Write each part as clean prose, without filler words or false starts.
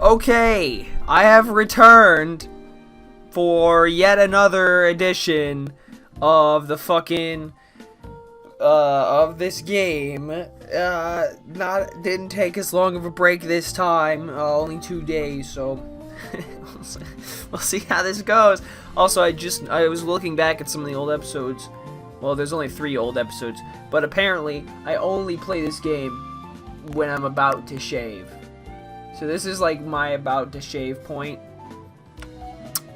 Okay, I have returned for yet another edition of the fucking of this game. Didn't take as long of a break this time. Only 2 days, so we'll see how this goes. Also, I was looking back at some of the old episodes. Well, there's only 3 old episodes, but apparently I only play this game when I'm about to shave. So this is like my about to shave point,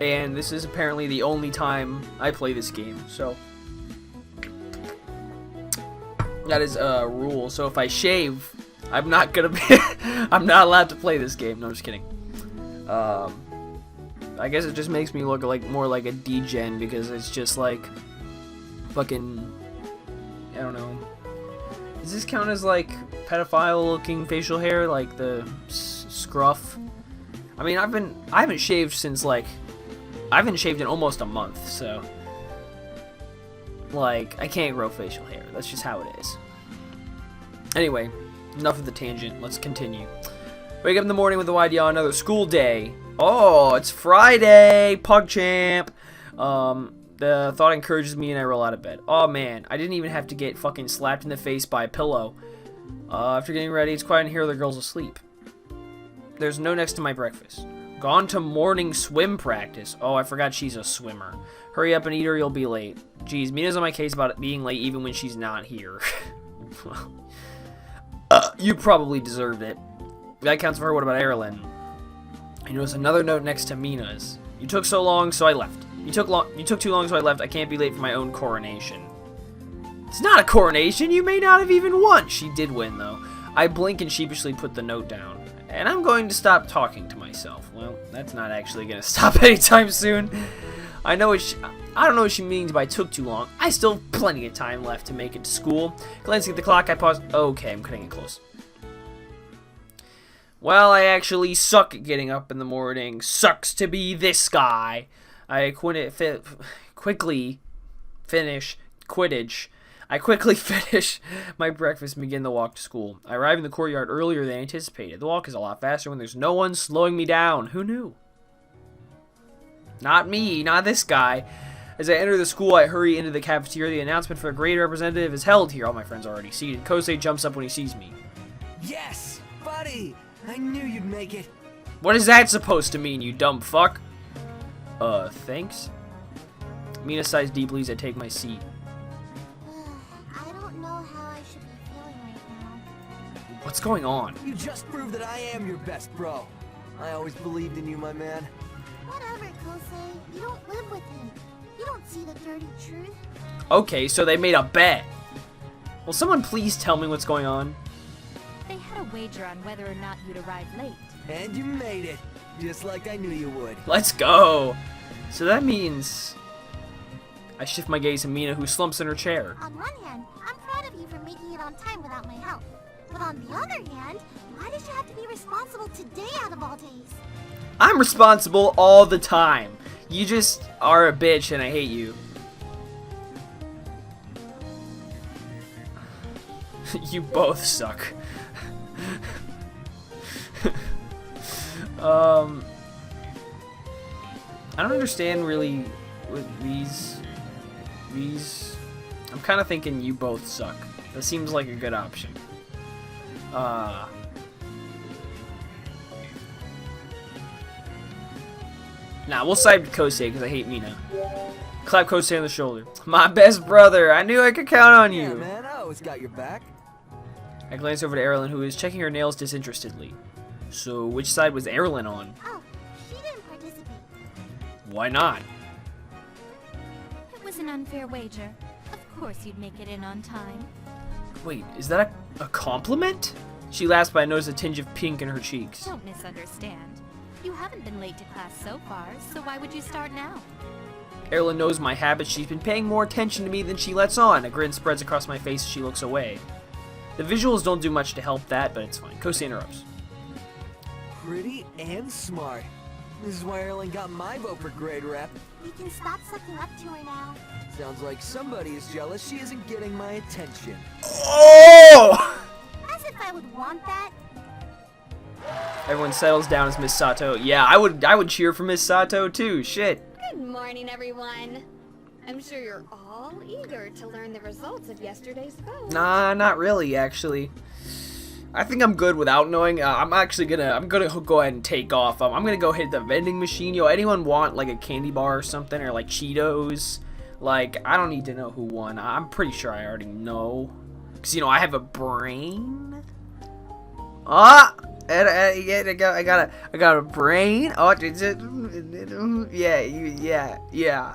and this is apparently the only time I play this game. So that is a rule. So if I shave, I'm not gonna be I'm not allowed to play this game. No, I'm just kidding. I guess it just makes me look like more like a degen because it's just like fucking, I don't know. Does this count as like pedophile looking facial hair, like the scruff? I mean, I haven't shaved since like, I haven't shaved in almost a month, so like I can't grow facial hair. That's just how it is. Anyway, enough of the tangent. Let's continue. Wake up in the morning with a wide yawn. Another school day. Oh, it's Friday, PugChamp. The thought encourages me and I roll out of bed. Oh man, I didn't even have to get fucking slapped in the face by a pillow. After getting ready, it's quiet in here, the girl's asleep. There's no next to my breakfast. Gone to morning swim practice. Oh, I forgot she's a swimmer. Hurry up and eat or you'll be late. Jeez, Mina's on my case about it being late even when she's not here. You probably deserved it. That counts for her. What about Erilyn? I noticed another note next to Mina's. You took so long, so I left. You took too long, so I left. I can't be late for my own coronation. It's not a coronation. You may not have even won. She did win, though. I blink and sheepishly put the note down. And I'm going to stop talking to myself. Well, that's not actually going to stop anytime soon. I don't know what she means by took too long. I still have plenty of time left to make it to school. Glancing at the clock, I paused. Okay, I'm cutting it close. Well, I actually suck at getting up in the morning. Sucks to be this guy. I quickly finish my breakfast and begin the walk to school. I arrive in the courtyard earlier than anticipated. The walk is a lot faster when there's no one slowing me down. Who knew? Not me, not this guy. As I enter the school, I hurry into the cafeteria. The announcement for a grade representative is held here. All my friends are already seated. Kosei jumps up when he sees me. Yes, buddy! I knew you'd make it. What is that supposed to mean, you dumb fuck? Thanks? Mina sighs deeply as I take my seat. I don't know how I should be feeling right now. What's going on? You just proved that I am your best bro. I always believed in you, my man. Whatever, Kosei. You don't live with him. You don't see the dirty truth. Okay, so they made a bet. Will someone please tell me what's going on? They had a wager on whether or not you'd arrive late. And you made it, just like I knew you would. Let's go. So that means I shift my gaze to Mina, who slumps in her chair. On one hand, I'm proud of you for making it on time without my help. But on the other hand, why did you have to be responsible today out of all days? I'm responsible all the time. You just are a bitch and I hate you. You both suck. I don't understand really with these. I'm kind of thinking you both suck. That seems like a good option. Nah, we'll side with Kosei because I hate Mina. Clap Kosei on the shoulder. My best brother. I knew I could count on you. Yeah, man, I always got your back. I glance over to Erilyn, who is checking her nails disinterestedly. So, which side was Erilyn on? Oh, she didn't participate. Why not? It was an unfair wager. Of course you'd make it in on time. Wait, is that a compliment? She laughs, but I notice a tinge of pink in her cheeks. Don't misunderstand. You haven't been late to class so far, so why would you start now? Erilyn knows my habits. She's been paying more attention to me than she lets on. A grin spreads across my face as she looks away. The visuals don't do much to help that, but it's fine. Kosei interrupts. Pretty and smart. This is why Erling got my vote for grade rep. We can stop sucking up to her now. Sounds like somebody is jealous she isn't getting my attention. Oh! As if I would want that. Everyone settles down as Miss Sato. Yeah, I would cheer for Miss Sato too. Shit. Good morning, everyone. I'm sure you're all eager to learn the results of yesterday's vote. Nah, not really, actually. I think I'm good without knowing. I'm gonna go ahead and take off. I'm gonna go hit the vending machine. Yo, anyone want like a candy bar or something, or like Cheetos? Like, I don't need to know who won. I'm pretty sure I already know, cause I have a brain. I got a brain. Oh, yeah.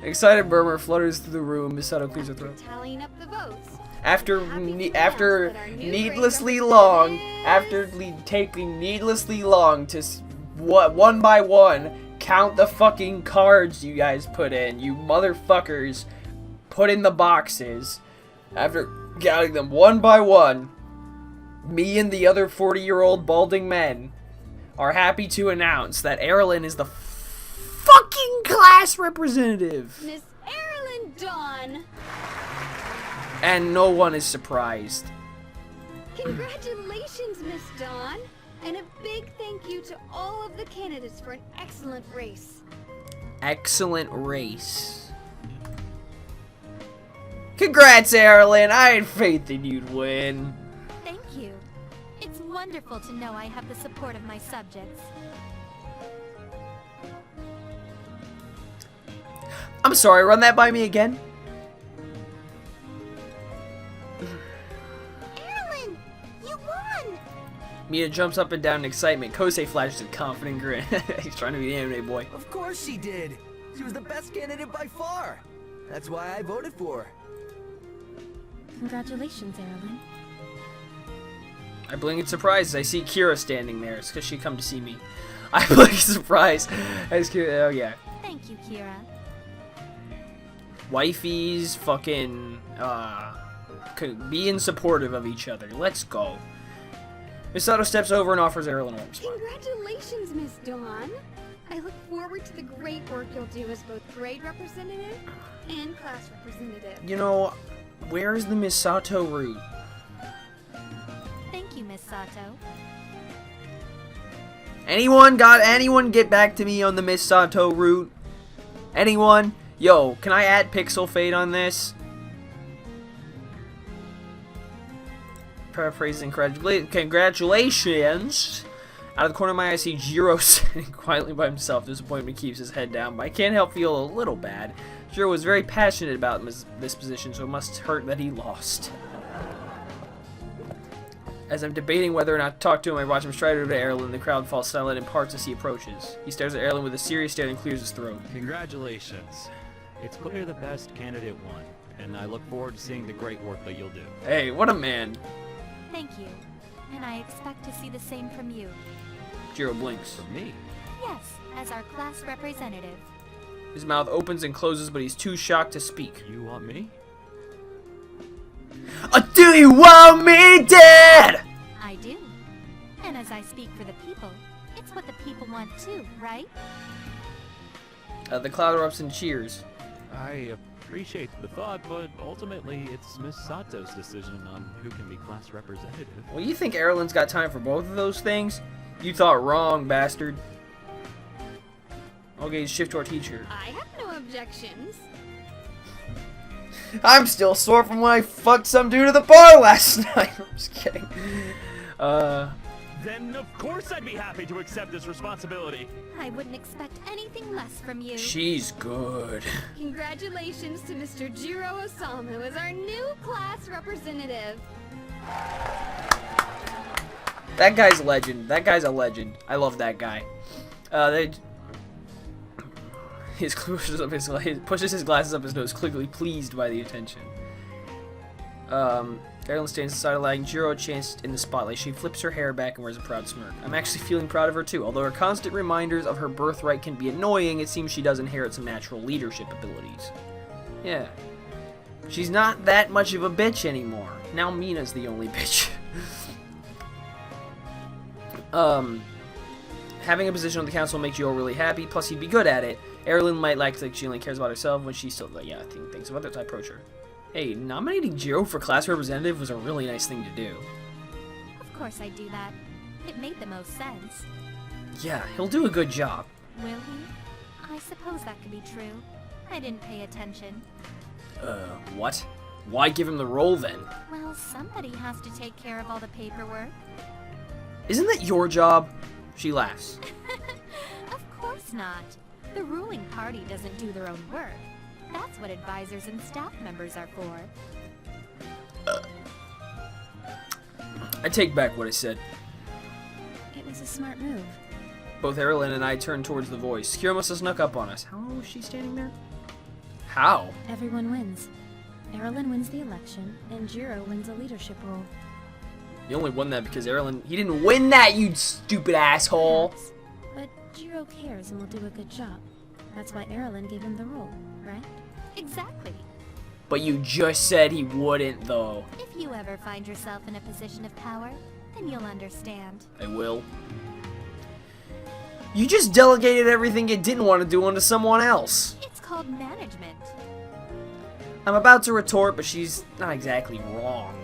Excited murmur flutters through the room. Misato clears her throat. Tallying up the votes. After taking needlessly long to one by one count the fucking cards you guys put in, you motherfuckers put in the boxes. After counting them one by one, me and the other 40-year-old balding men are happy to announce that Erilyn is the fucking class representative. Miss Erilyn Dawn. And no one is surprised. Congratulations, Miss Dawn. And a big thank you to all of the candidates for an excellent race. Excellent race. Congrats, Erilyn. I had faith in you'd win. Thank you. It's wonderful to know I have the support of my subjects. I'm sorry, run that by me again. Erilyn, you won! Mia jumps up and down in excitement. Kosei flashes a confident grin. He's trying to be the anime boy. Of course she did. She was the best candidate by far. That's why I voted for her. Congratulations, Erilyn. I blink in surprise as I see Kira standing there. It's because she come to see me. I blink in surprise as Kira. Oh yeah. Thank you, Kira. Wifeys, fucking, being supportive of each other. Let's go. Misato steps over and offers Erilyn a warm spot. Congratulations, Miss Dawn. I look forward to the great work you'll do as both grade representative and class representative. Where's the Misato route? Thank you, Miss Sato. Anyone get back to me on the Misato route? Anyone? Yo, can I add pixel fade on this? Paraphrasing congratulations. Out of the corner of my eye, I see Jiro sitting quietly by himself. Disappointment keeps his head down, but I can't help feel a little bad. Jiro was very passionate about this position, so it must hurt that he lost. As I'm debating whether or not to talk to him, I watch him stride over to Erilyn. The crowd falls silent in parts as he approaches. He stares at Erilyn with a serious stare and clears his throat. Congratulations. It's clear the best candidate won, and I look forward to seeing the great work that you'll do. Hey, what a man. Thank you. And I expect to see the same from you. Jiro blinks. For me? Yes, as our class representative. His mouth opens and closes, but he's too shocked to speak. You want me? Do you want me dead? I do. And as I speak for the people, it's what the people want too, right? The crowd erupts in cheers. I appreciate the thought, but ultimately it's Miss Sato's decision on who can be class representative. Well, you think Erilyn's got time for both of those things? You thought wrong, bastard. Okay, shift to our teacher. I have no objections. I'm still sore from when I fucked some dude at the bar last night. I'm just kidding. Then of course I'd be happy to accept this responsibility. I wouldn't expect anything less from you. She's good. Congratulations to Mr. Jiro Osamu as our new class representative. That guy's a legend. That guy's a legend. I love that guy. He pushes his glasses up his nose, clearly pleased by the attention. Erilyn stands inside allowing Jiro a chance in the spotlight. She flips her hair back and wears a proud smirk. I'm actually feeling proud of her too. Although her constant reminders of her birthright can be annoying, it seems she does inherit some natural leadership abilities. Yeah. She's not that much of a bitch anymore. Now Mina's the only bitch. Having a position on the council makes Jiro really happy, plus he'd be good at it. Erilyn might like to think she only cares about herself when she's still, yeah, I think thinks of others. I approach her. Hey, nominating Jiro for class representative was a really nice thing to do. Of course I'd do that. It made the most sense. Yeah, he'll do a good job. Will he? I suppose that could be true. I didn't pay attention. What? Why give him the role then? Well, somebody has to take care of all the paperwork. Isn't that your job? She laughs. Of course not. The ruling party doesn't do their own work. That's what advisors and staff members are for. I take back what I said. It was a smart move. Both Erilyn and I turned towards the voice. Kira must have snuck up on us. How was she standing there? How? Everyone wins. Erilyn wins the election, and Jiro wins a leadership role. You only won that because Erilyn... He didn't win that, you stupid asshole! Perhaps. But Jiro cares and will do a good job. That's why Erilyn gave him the role, right? Exactly. But you just said he wouldn't, though. If you ever find yourself in a position of power, then you'll understand. I will. You just delegated everything you didn't want to do onto someone else. It's called management. I'm about to retort, but she's not exactly wrong.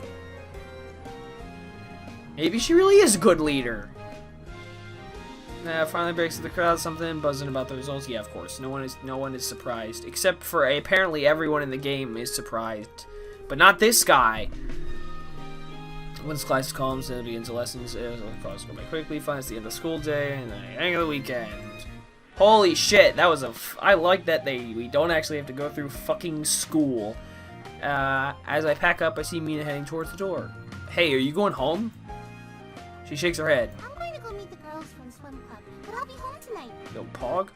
Maybe she really is a good leader. Finally breaks to the crowd. Something buzzing about the results. Yeah, of course. No one is surprised, except for apparently everyone in the game is surprised, but not this guy. Once class comes, it begins the lessons. The class go by quickly. Finds the end of school day and the end of the weekend. Holy shit! That was I like that we don't actually have to go through fucking school. As I pack up, I see Mina heading towards the door. Hey, are you going home? She shakes her head. I'm going to go meet the girls from swim club, but I'll be home tonight. Yo, Pog?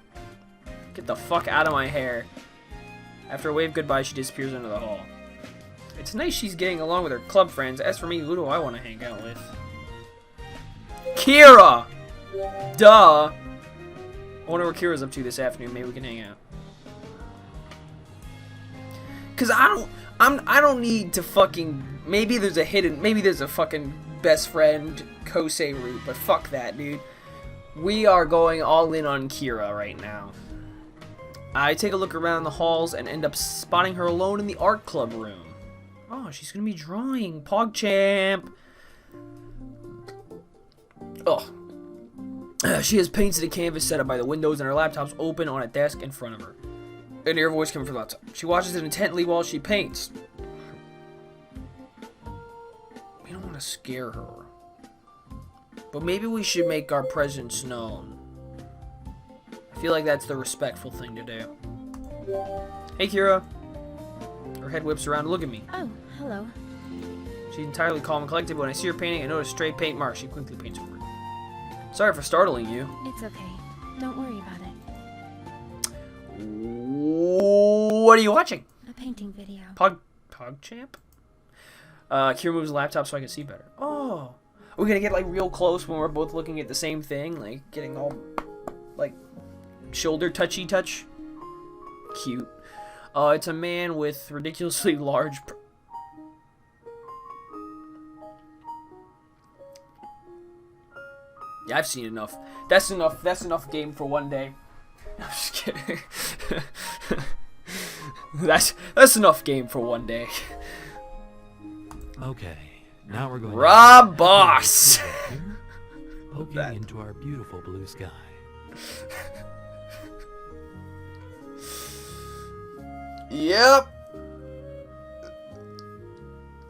Get the fuck out of my hair. After a wave goodbye, she disappears into the hall. It's nice she's getting along with her club friends. As for me, who do I want to hang out with? Kira! Duh! I wonder what Kira's up to this afternoon. Maybe we can hang out. Cause I don't need to fucking... Maybe there's a fucking best friend Kosei route, but fuck that, dude. We are going all in on Kira right now. I take a look around the halls and end up spotting her alone in the art club room. Oh, she's gonna be drawing. PogChamp! Oh. She has painted a canvas set up by the windows and her laptop's open on a desk in front of her. An ear voice coming from the laptop. She watches it intently while she paints. We don't want to scare her. But maybe we should make our presence known. I feel like that's the respectful thing to do. Hey, Kira. Her head whips around to look at me. Oh, hello. She's entirely calm and collected. When I see her painting, I notice stray paint marks. She quickly paints over it. Sorry for startling you. It's okay. Don't worry about it. What are you watching? A painting video. PogChamp? Kira moves the laptop so I can see better. Oh. Are we gonna get like real close when we're both looking at the same thing? Like getting all like shoulder touchy touch? Cute. It's a man with ridiculously large... Yeah, I've seen enough. That's enough. That's enough game for one day. I'm just kidding. that's enough game for one day. Okay, now we're going Rob Boss. poking into our beautiful blue sky. Yep.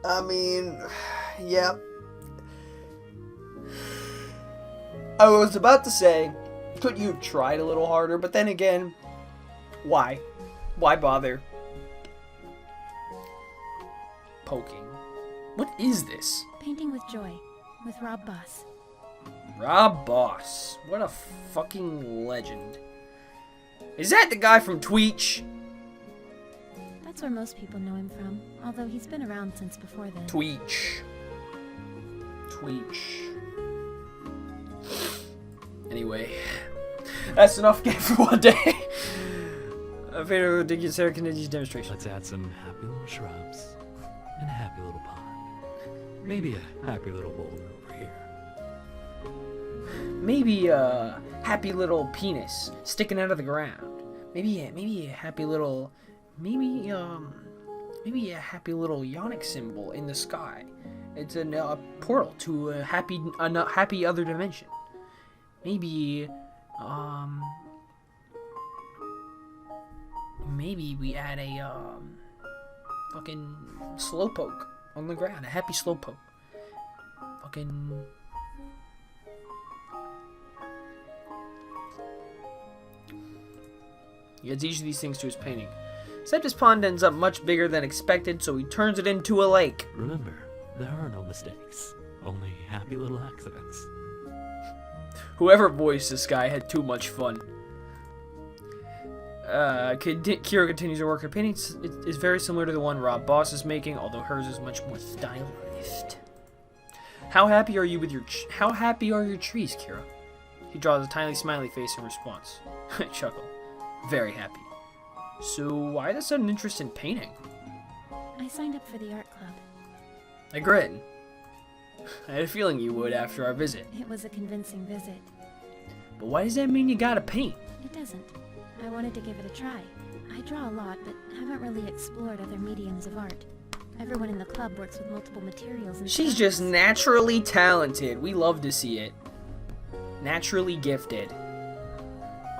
I mean, yep. I was about to say, couldn't you have tried a little harder? But then again, why? Why bother? Poking. What is this? Painting with Joy, with Rob Boss. Rob Boss. What a fucking legend. Is that the guy from Tweech? That's where most people know him from, although he's been around since before then. Tweech. Anyway, that's enough game for one day. A favorite ridiculous hair continues demonstration. Let's add some happy little shrubs and a happy little pond. Maybe a happy little boulder over here. Maybe a happy little penis sticking out of the ground. Maybe a happy little, maybe a happy little yonic symbol in the sky. It's a portal to a happy other dimension. Maybe, maybe we add a, fucking slowpoke on the ground. A happy slowpoke. Fucking... He adds each of these things to his painting. Except his pond ends up much bigger than expected, so he turns it into a lake. Remember, there are no mistakes, only happy little accidents. Whoever voiced this guy had too much fun. Kira continues her work. Her painting is very similar to the one Rob Boss is making, although hers is much more stylized. How happy are you with your? How happy are your trees, Kira? He draws a tiny smiley face in response. I chuckle. Very happy. So why the sudden interest in painting? I signed up for the art club. I grin. I had a feeling you would after our visit. It was a convincing visit. But why does that mean you gotta paint? It doesn't. I wanted to give it a try. I draw a lot, but haven't really explored other mediums of art. Everyone in the club works with multiple materials and She's styles. just naturally talented. We love to see it. Naturally gifted.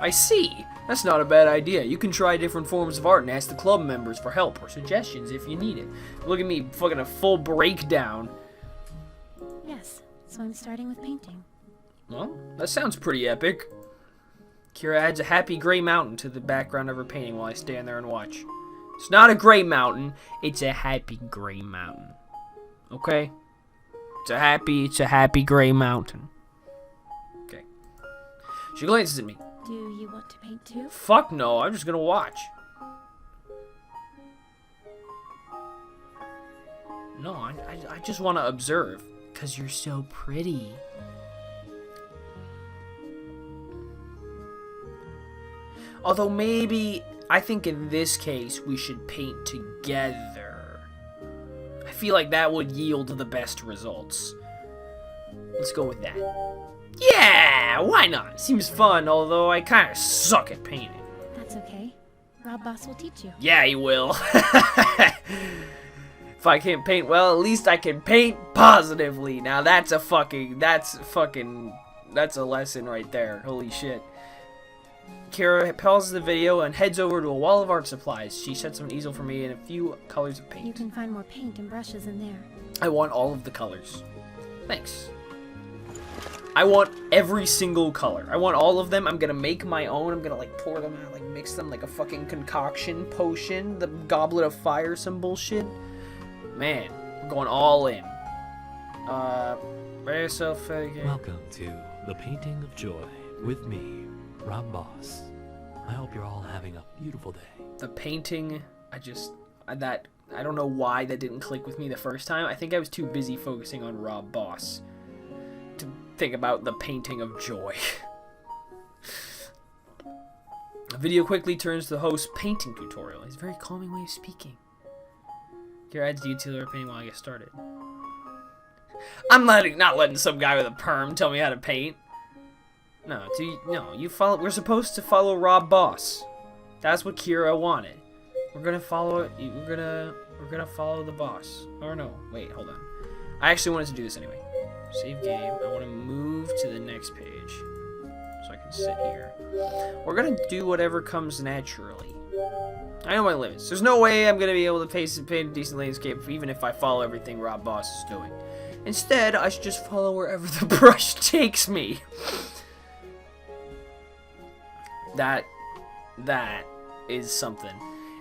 I see. That's not a bad idea. You can try different forms of art and ask the club members for help or suggestions if you need it. Look at me, fucking a full breakdown. Yes, so I'm starting with painting. Well, that sounds pretty epic. Kira adds a happy gray mountain to the background of her painting while I stand there and watch. It's not a gray mountain, it's a happy gray mountain. Okay? It's a happy gray mountain. Okay. She glances at me. Do you want to paint too? Fuck no, I'm just gonna watch. No, I just want to observe. Because you're so pretty. Although maybe, I think in this case, we should paint together. I feel like that would yield the best results. Let's go with that. Yeah, why not? Seems fun, although I kind of suck at painting. That's okay. Rob Boss will teach you. Yeah, he will. If I can't paint well, at least I can paint positively. Now that's a lesson right there. Holy shit. Kira pauses the video and heads over to a wall of art supplies. She sets up an easel for me and a few colors of You paint. can find more paint and brushes in there. I want all of the colors. Thanks. I want every single color. I want all of them. I'm gonna make my own. I'm gonna like pour them out, like mix them like a fucking concoction potion. The goblet of fire, some bullshit. Man, we're going all in. Ready yourself again. Welcome to The Painting of Joy with me, Rob Boss. I hope you're all having a beautiful day. The painting, I don't know why that didn't click with me the first time. I think I was too busy focusing on Rob Boss to think about the painting of joy. The video quickly turns to the host's painting tutorial. It's a very calming way of speaking. Here adds detail to our painting while I get started. I'm not letting some guy with a perm tell me how to paint. No, you follow. We're supposed to follow Rob Boss. That's what Kira wanted. We're gonna follow it. We're gonna follow the boss. Or no, wait, hold on. I actually wanted to do this anyway. Save game. I want to move to the next page so I can sit here. We're gonna do whatever comes naturally. I know my limits. There's no way I'm gonna be able to paint a decent landscape even if I follow everything Rob Boss is doing. Instead, I should just follow wherever the brush takes me. That is something.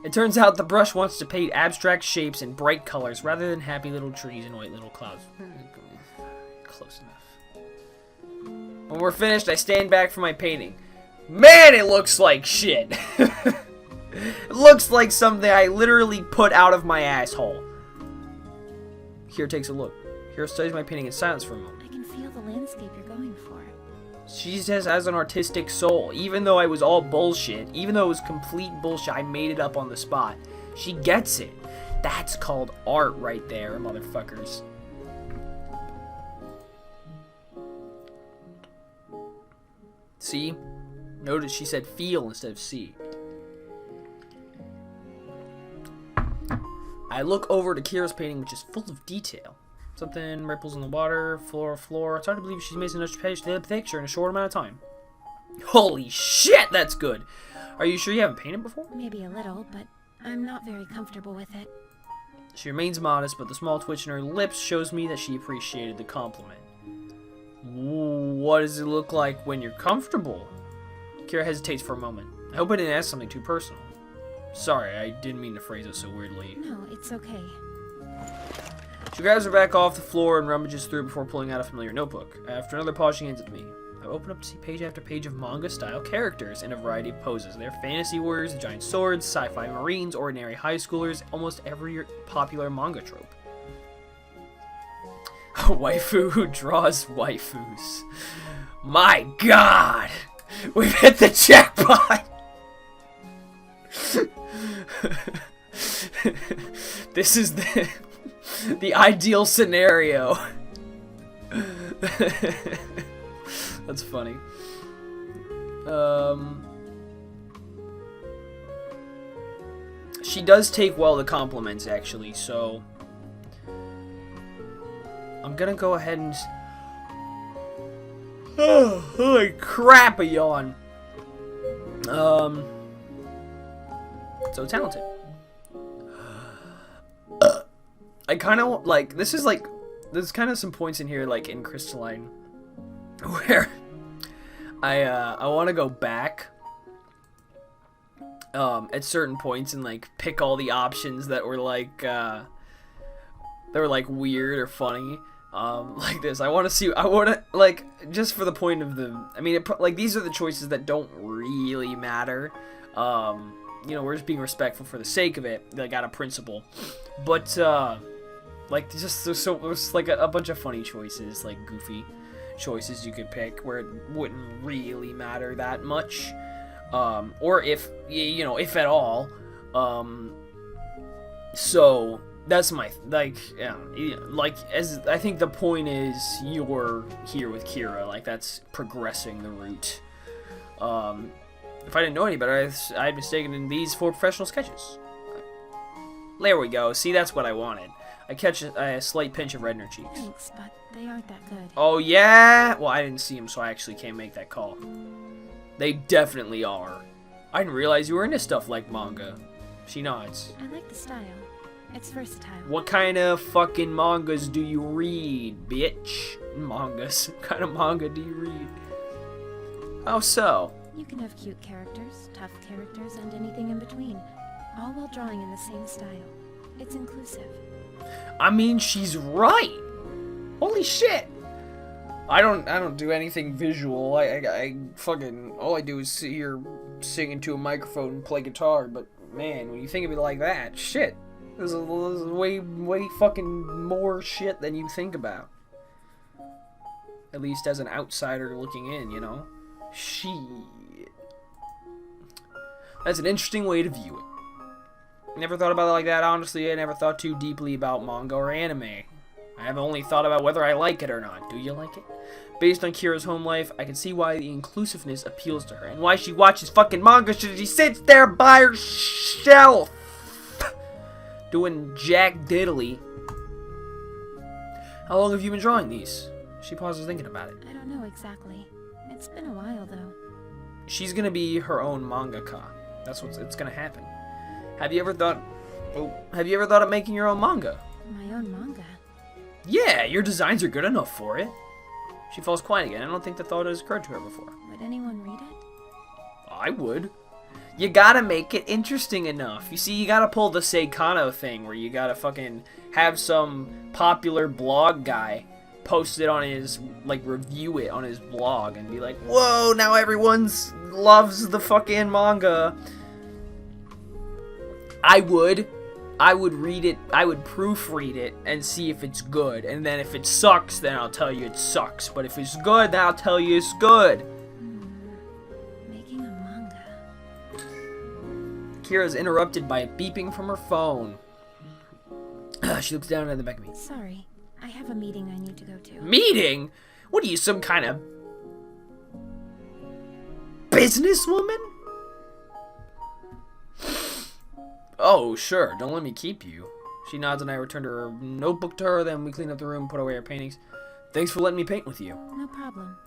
It turns out the brush wants to paint abstract shapes in bright colors rather than happy little trees and white little clouds. Close enough. When we're finished, I stand back for my painting. Man, it looks like shit. It looks like something I literally put out of my asshole. Here takes a look. Here studies my painting in silence for a moment. I can feel the landscape you're going for. She just has an artistic soul. Even though I was all bullshit, even though it was complete bullshit, I made it up on the spot. She gets it. That's called art right there, motherfuckers. See? Notice she said feel instead of see. I look over to Kira's painting, which is full of detail. Something ripples in the water, floor. It's hard to believe she's made such a picture in a short amount of time. Holy shit, that's good. Are you sure you haven't painted before? Maybe a little, but I'm not very comfortable with it. She remains modest, but the small twitch in her lips shows me that she appreciated the compliment. What does it look like when you're comfortable? Kira hesitates for a moment. I hope I didn't ask something too personal. Sorry, I didn't mean to phrase it so weirdly. No, it's okay. She grabs her back off the floor and rummages through before pulling out a familiar notebook. After another pause, she hands it to me. I open up to see page after page of manga-style characters in a variety of poses. They're fantasy warriors, giant swords, sci-fi marines, ordinary high schoolers, almost every popular manga trope. A waifu who draws waifus. My god! We've hit the jackpot! This is the ideal scenario. That's funny. She does take well the compliments, actually, so I'm gonna go ahead and... Oh, holy crap, a yawn. So talented. I kind of, like, there's kind of some points in here, like, in Crystalline, where I want to go back at certain points and like pick all the options that were like weird or funny, like this. I want to like, just for the point of the, I mean, like, these are the choices that don't really matter. You know, we're just being respectful for the sake of it, like, out of principle. But like, just so there's like a bunch of funny choices, like goofy choices you could pick where it wouldn't really matter that much, or if, you know, if at all. So that's my, like, yeah, like, as I think the point is, you're here with Kira, like, that's progressing the route. If I didn't know any better, I'd mistaken in these for professional sketches. There we go. See, that's what I wanted. I catch a slight pinch of red in her cheeks. Thanks, but they aren't that good. Oh, yeah? Well, I didn't see them, so I actually can't make that call. They definitely are. I didn't realize you were into stuff like manga. She nods. I like the style. It's versatile. What kind of fucking mangas do you read, bitch? Mangas. What kind of manga do you read? How so? You can have cute characters, tough characters, and anything in between, all while drawing in the same style. It's inclusive. I mean, she's right. Holy shit. I don't do anything visual. I fucking, all I do is sit here, sing into a microphone and play guitar. But man, when you think of it like that, shit, there's way fucking more shit than you think about. At least as an outsider looking in, you know. Shit. That's an interesting way to view it. Never thought about it like that, honestly. I never thought too deeply about manga or anime. I have only thought about whether I like it or not. Do you like it? Based on Kira's home life, I can see why the inclusiveness appeals to her, and why she watches fucking manga. She sits there by herself, doing jack diddly. How long have you been drawing these? She pauses thinking about it. I don't know exactly. It's been a while, though. She's gonna be her own mangaka. That's it's gonna happen. Have you ever thought of making your own manga? My own manga? Yeah, your designs are good enough for it. She falls quiet again. I don't think the thought has occurred to her before. Would anyone read it? I would. You gotta make it interesting enough. You see, you gotta pull the Seikano thing, where you gotta fucking have some popular blog guy post it on his, like, review it on his blog and be like, whoa, now everyone loves the fucking manga. I would read it, I would proofread it and see if it's good, and then if it sucks, then I'll tell you it sucks, but if it's good, then I'll tell you it's good. Making a manga. Kira's interrupted by a beeping from her phone. She looks down at the back of me. Sorry, I have a meeting I need to go to. Meeting? What are you, some kind of businesswoman? Oh, sure, don't let me keep you. She nods and I return to her notebook to her. Then we clean up the room, put away our paintings. Thanks for letting me paint with you. No problem.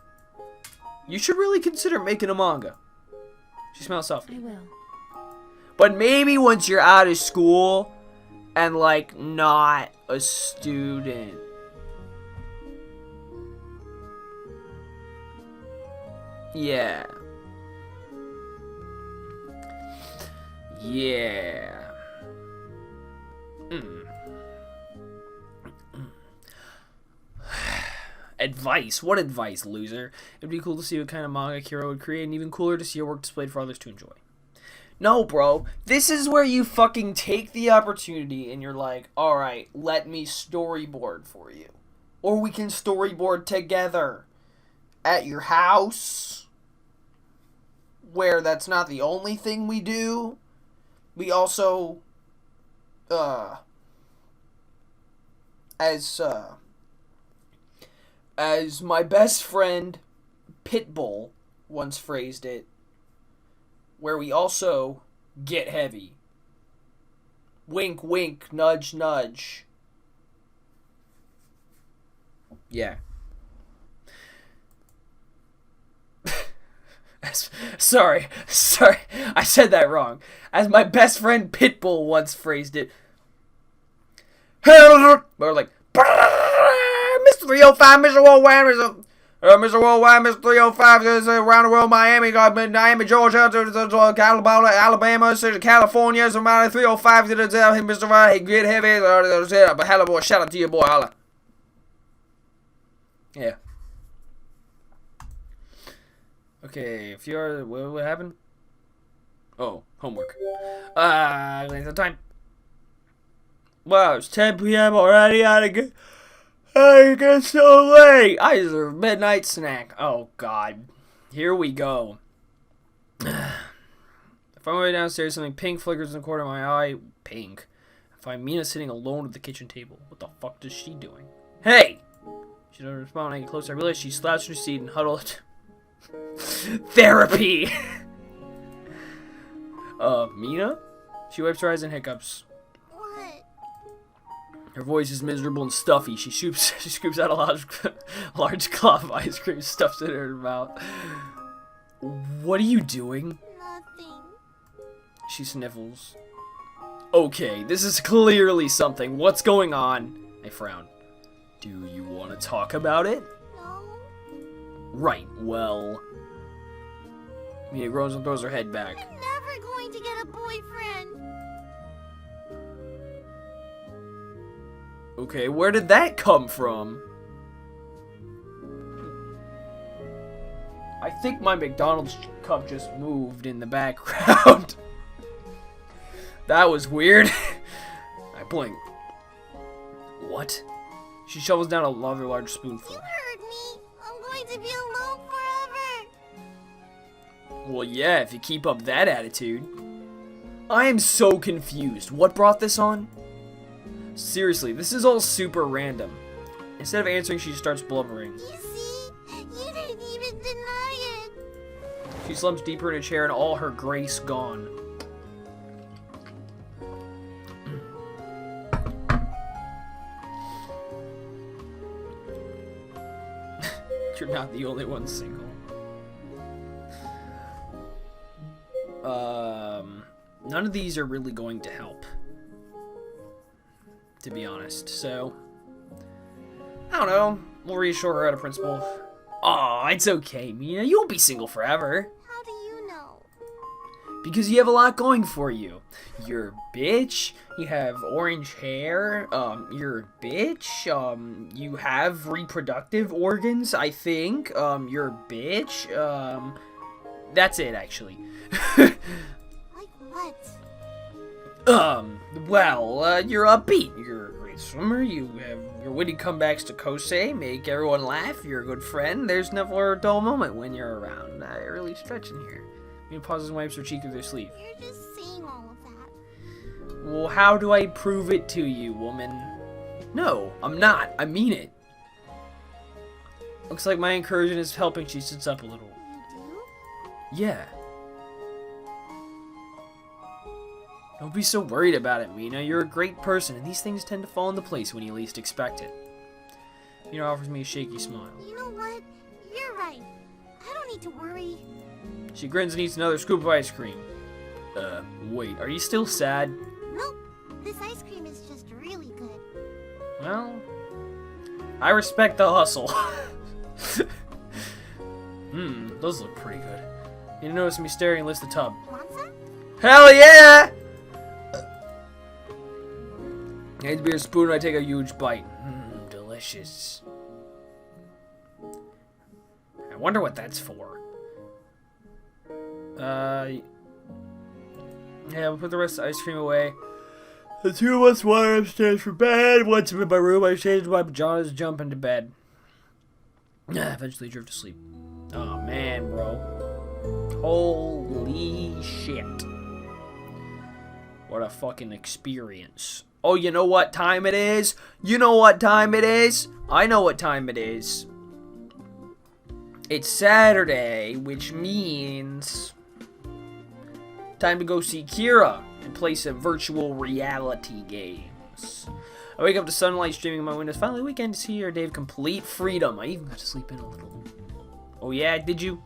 You should really consider making a manga. She smells softly. I will. But maybe once you're out of school and, like, not a student. Yeah. Yeah. Advice? What advice, loser? It'd be cool to see what kind of manga Kiro would create, and even cooler to see your work displayed for others to enjoy. No, bro. This is where you fucking take the opportunity and you're like, alright, let me storyboard for you. Or we can storyboard together. At your house. Where that's not the only thing we do. We also, as my best friend Pitbull once phrased it, where we also get heavy. Wink, wink, nudge, nudge. Yeah. Sorry, I said that wrong. As my best friend Pitbull once phrased it. Or like, Mr. 305, Mr. Worldwide, Mr. Worldwide, Mr. 305, around the world, Miami, Miami, Georgia, Alabama, California, somebody 305, Mr. Right, get heavy, but hello, boy, shout out to your boy, holla. Yeah. Okay, if you're, what happened? Oh, homework. Glance at the time. Wow, it's 10 p.m. already. I get so late. I deserve a midnight snack. Oh, God. Here we go. If I'm way downstairs, something pink flickers in the corner of my eye. Pink. I find Mina sitting alone at the kitchen table. What the fuck is she doing? Hey! She doesn't respond. I get closer. I realize she slouched in her seat and huddled. Therapy! Mina? She wipes her eyes and hiccups. What? Her voice is miserable and stuffy. She scoops out a large cloth of ice cream, stuffs it in her mouth. What are you doing? Nothing. She sniffles. Okay, this is clearly something. What's going on? I frown. Do you want to talk about it? No. Right, well... Mina groans and throws her head back. I'm never going to get a boyfriend. Okay, where did that come from? I think my McDonald's cup just moved in the background. That was weird. I blink. What? She shovels down another large spoonful. You heard me. I'm going to be alone forever. Well, yeah, if you keep up that attitude. I am so confused. What brought this on? Seriously, this is all super random. Instead of answering, she starts blubbering. You see? You didn't even deny it. She slumps deeper in a chair and all her grace gone. You're not the only one single. None of these are really going to help, to be honest, so I don't know. We'll reassure her out of principle. Aw, it's okay, Mina. You won't be single forever. How do you know? Because you have a lot going for you. You're a bitch. You have orange hair. You're a bitch. You have reproductive organs, I think. You're a bitch. That's it, actually. Like what? Well, you're upbeat. You're a great swimmer. You have your witty comebacks to Kosei, make everyone laugh. You're a good friend. There's never a dull moment when you're around. I really stretch in here. Mina pauses and wipes her cheek with her sleeve. You're just saying all of that. Well, how do I prove it to you, woman? No, I'm not. I mean it. Looks like my encouragement is helping. She sits up a little. You do? Yeah. Don't be so worried about it, Mina. You're a great person, and these things tend to fall into place when you least expect it. Mina offers me a shaky smile. You know what? You're right. I don't need to worry. She grins and eats another scoop of ice cream. Wait, are you still sad? Nope. This ice cream is just really good. Well, I respect the hustle. Those look pretty good. You notice me staring and lifts the tub. Want some? Hell yeah! I hand me a spoon and I take a huge bite. Delicious. I wonder what that's for. Yeah, we'll put the rest of the ice cream away. The two of us wander upstairs for bed. Once I'm in my room, I change my pajamas and jump into bed. Eventually drift to sleep. Oh man, bro. Holy shit. What a fucking experience. Oh, you know what time it is? You know what time it is? I know what time it is. It's Saturday, which means time to go see Kira and play some virtual reality games. I wake up to sunlight streaming in my windows. Finally, weekend is here. Day of complete freedom. I even got to sleep in a little. Oh yeah, did you?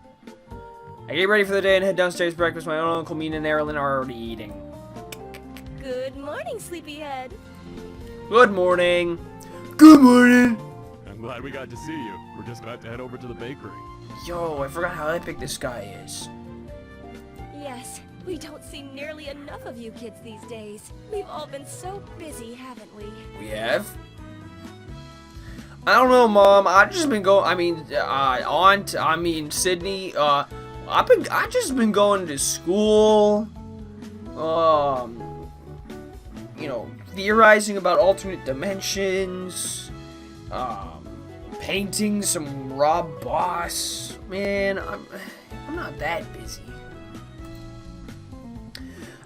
I get ready for the day and head downstairs for breakfast. My own Uncle Mina and Erilyn are already eating. Good morning, sleepyhead. Good morning. Good morning. I'm glad we got to see you. We're just about to head over to the bakery. Yo, I forgot how epic this guy is. Yes, we don't see nearly enough of you kids these days. We've all been so busy, haven't we? We have? I don't know, Mom. I've just been going. Sydney. I've just been going to school. You know, theorizing about alternate dimensions. Painting some Rob Boss. Man, I'm not that busy.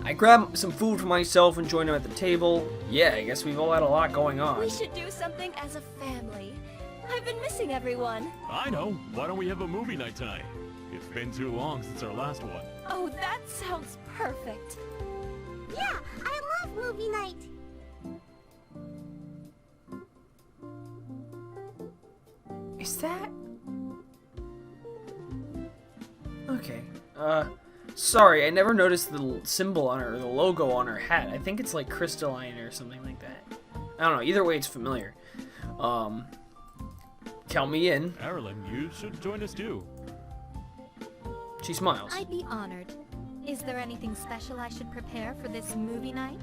I grabbed some food for myself and joined him at the table. Yeah, I guess we've all had a lot going on. We should do something as a family. I've been missing everyone. I know. Why don't we have a movie night tonight? It's been too long since our last one. Oh, that sounds perfect. Yeah, I love movie night. Is that? Okay. Sorry, I never noticed the symbol on her, or the logo on her hat. I think it's like crystalline or something like that. I don't know. Either way, it's familiar. Count me in. Erilyn, you should join us too. She smiles. I'd be honored. Is there anything special I should prepare for this movie night?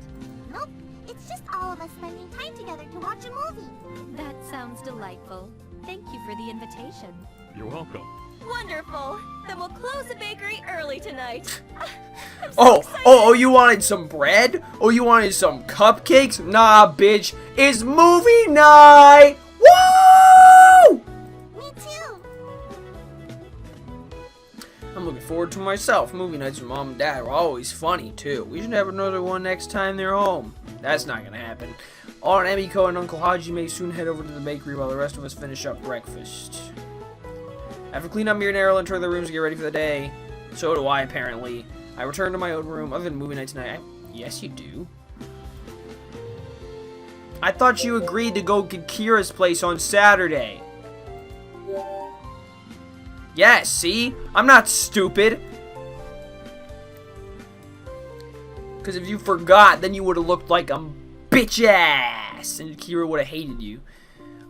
Nope. It's just all of us spending time together to watch a movie. That sounds delightful. Thank you for the invitation. You're welcome. Wonderful. Then we'll close the bakery early tonight. Oh, you wanted some bread? Oh, you wanted some cupcakes? Nah, bitch. It's movie night! Woo! Me too. I'm looking forward to myself. Movie nights with Mom and Dad are always funny, too. We should have another one next time they're home. That's not gonna happen. Aunt Emiko and Uncle Haji may soon head over to the bakery while the rest of us finish up breakfast. After cleaning up, me and Erilyn enter their rooms to get ready for the day. So do I, apparently. I return to my own room. Other than movie night tonight, yes, you do. I thought you agreed to go to Kira's place on Saturday. Yes, see? I'm not stupid. Because if you forgot, then you would have looked like a bitch ass. And Kira would have hated you.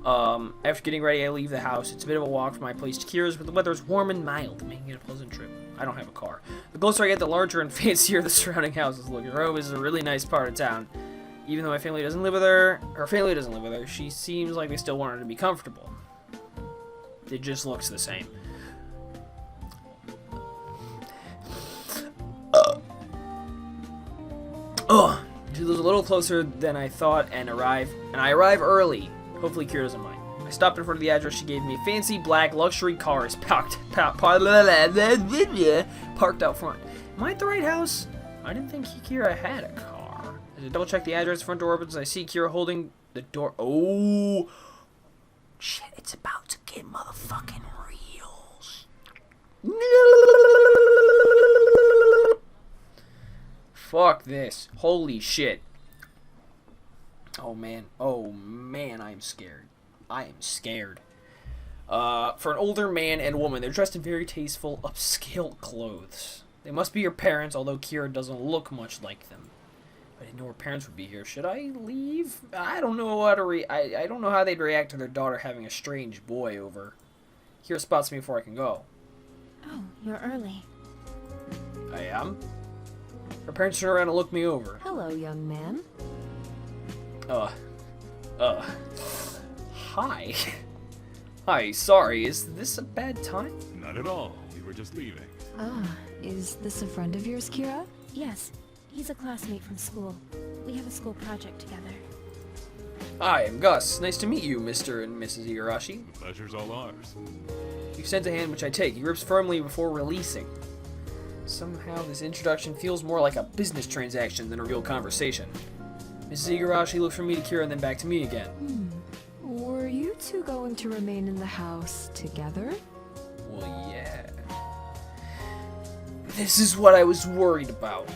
After getting ready, I leave the house. It's a bit of a walk from my place to Kira's, but the weather is warm and mild, making it a pleasant trip. I don't have a car. The closer I get, the larger and fancier the surrounding houses look. Rome is a really nice part of town. Even though my family doesn't live with her, she seems like they still want her to be comfortable. It just looks the same. She lives a little closer than I thought and I arrive early. Hopefully Kira doesn't mind. I stopped in front of the address she gave me. Fancy black luxury cars parked out front. Am I at the right house? I didn't think Kira had a car. As I double check the address, front door opens, I see Kira holding the door. Oh, shit, it's about to get motherfucking real. Fuck this. Holy shit. Oh man, I am scared. I am scared. For an older man and woman, they're dressed in very tasteful, upscale clothes. They must be your parents, although Kira doesn't look much like them. I didn't know her parents would be here. Should I leave? I don't know how to I don't know how they'd react to their daughter having a strange boy over. Kira spots me before I can go. Oh, you're early. I am? Her parents turn around and look me over. Hello, young man. Hi. Hi, sorry, is this a bad time? Not at all. We were just leaving. Ah, is this a friend of yours, Kira? Yes, he's a classmate from school. We have a school project together. Hi, I'm Gus. Nice to meet you, Mr. and Mrs. Igarashi. The pleasure's all ours. He extends a hand, which I take. He grips firmly before releasing. Somehow, this introduction feels more like a business transaction than a real conversation. Mrs. Igarashi looks from me to Kira and then back to me again. Were you two going to remain in the house together? Well, yeah. This is what I was worried about.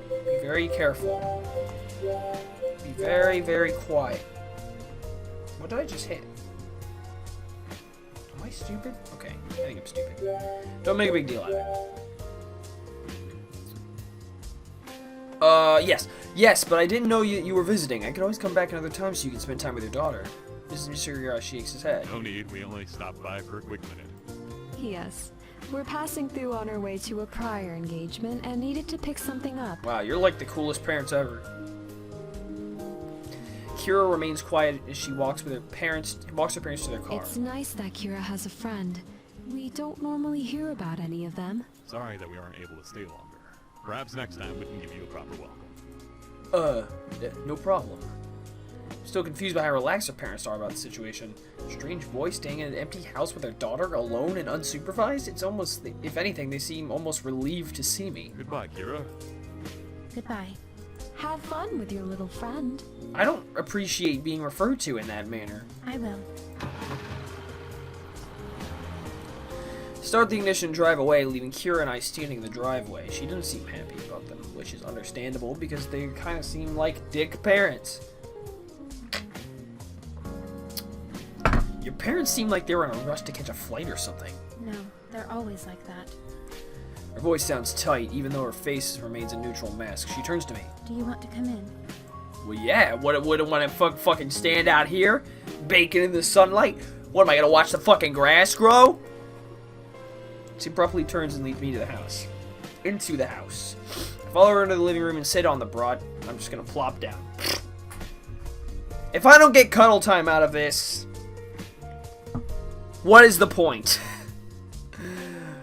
Be very careful. Be very, very quiet. What did I just hit? Am I stupid? Okay, I think I'm stupid. Don't make a big deal out of it. Yes, but I didn't know you were visiting. I could always come back another time so you can spend time with your daughter. Mr. Igarashi shakes his head. No need. We only stopped by for a quick minute. Yes. We're passing through on our way to a prior engagement and needed to pick something up. Wow, you're like the coolest parents ever. Kira remains quiet as she walks her parents to their car. It's nice that Kira has a friend. We don't normally hear about any of them. Sorry that we aren't able to stay longer. Perhaps next time we can give you a proper welcome. No problem. I'm still confused by how relaxed her parents are about the situation. Strange boy staying in an empty house with their daughter, alone and unsupervised? It's almost, if anything, they seem almost relieved to see me. Goodbye, Kira. Goodbye. Have fun with your little friend. I don't appreciate being referred to in that manner. I will. Start the ignition and drive away, leaving Kira and I standing in the driveway. She doesn't seem happy about them, which is understandable because they kind of seem like dick parents. Your parents seem like they were in a rush to catch a flight or something. No, they're always like that. Her voice sounds tight, even though her face remains a neutral mask. She turns to me. Do you want to come in? Well, yeah. Wouldn't want to fucking stand out here, baking in the sunlight? What, am I gonna watch the fucking grass grow? She abruptly turns and leads me to the house. Into the house. I follow her into the living room and sit on the broad. I'm just gonna plop down. If I don't get cuddle time out of this, what is the point?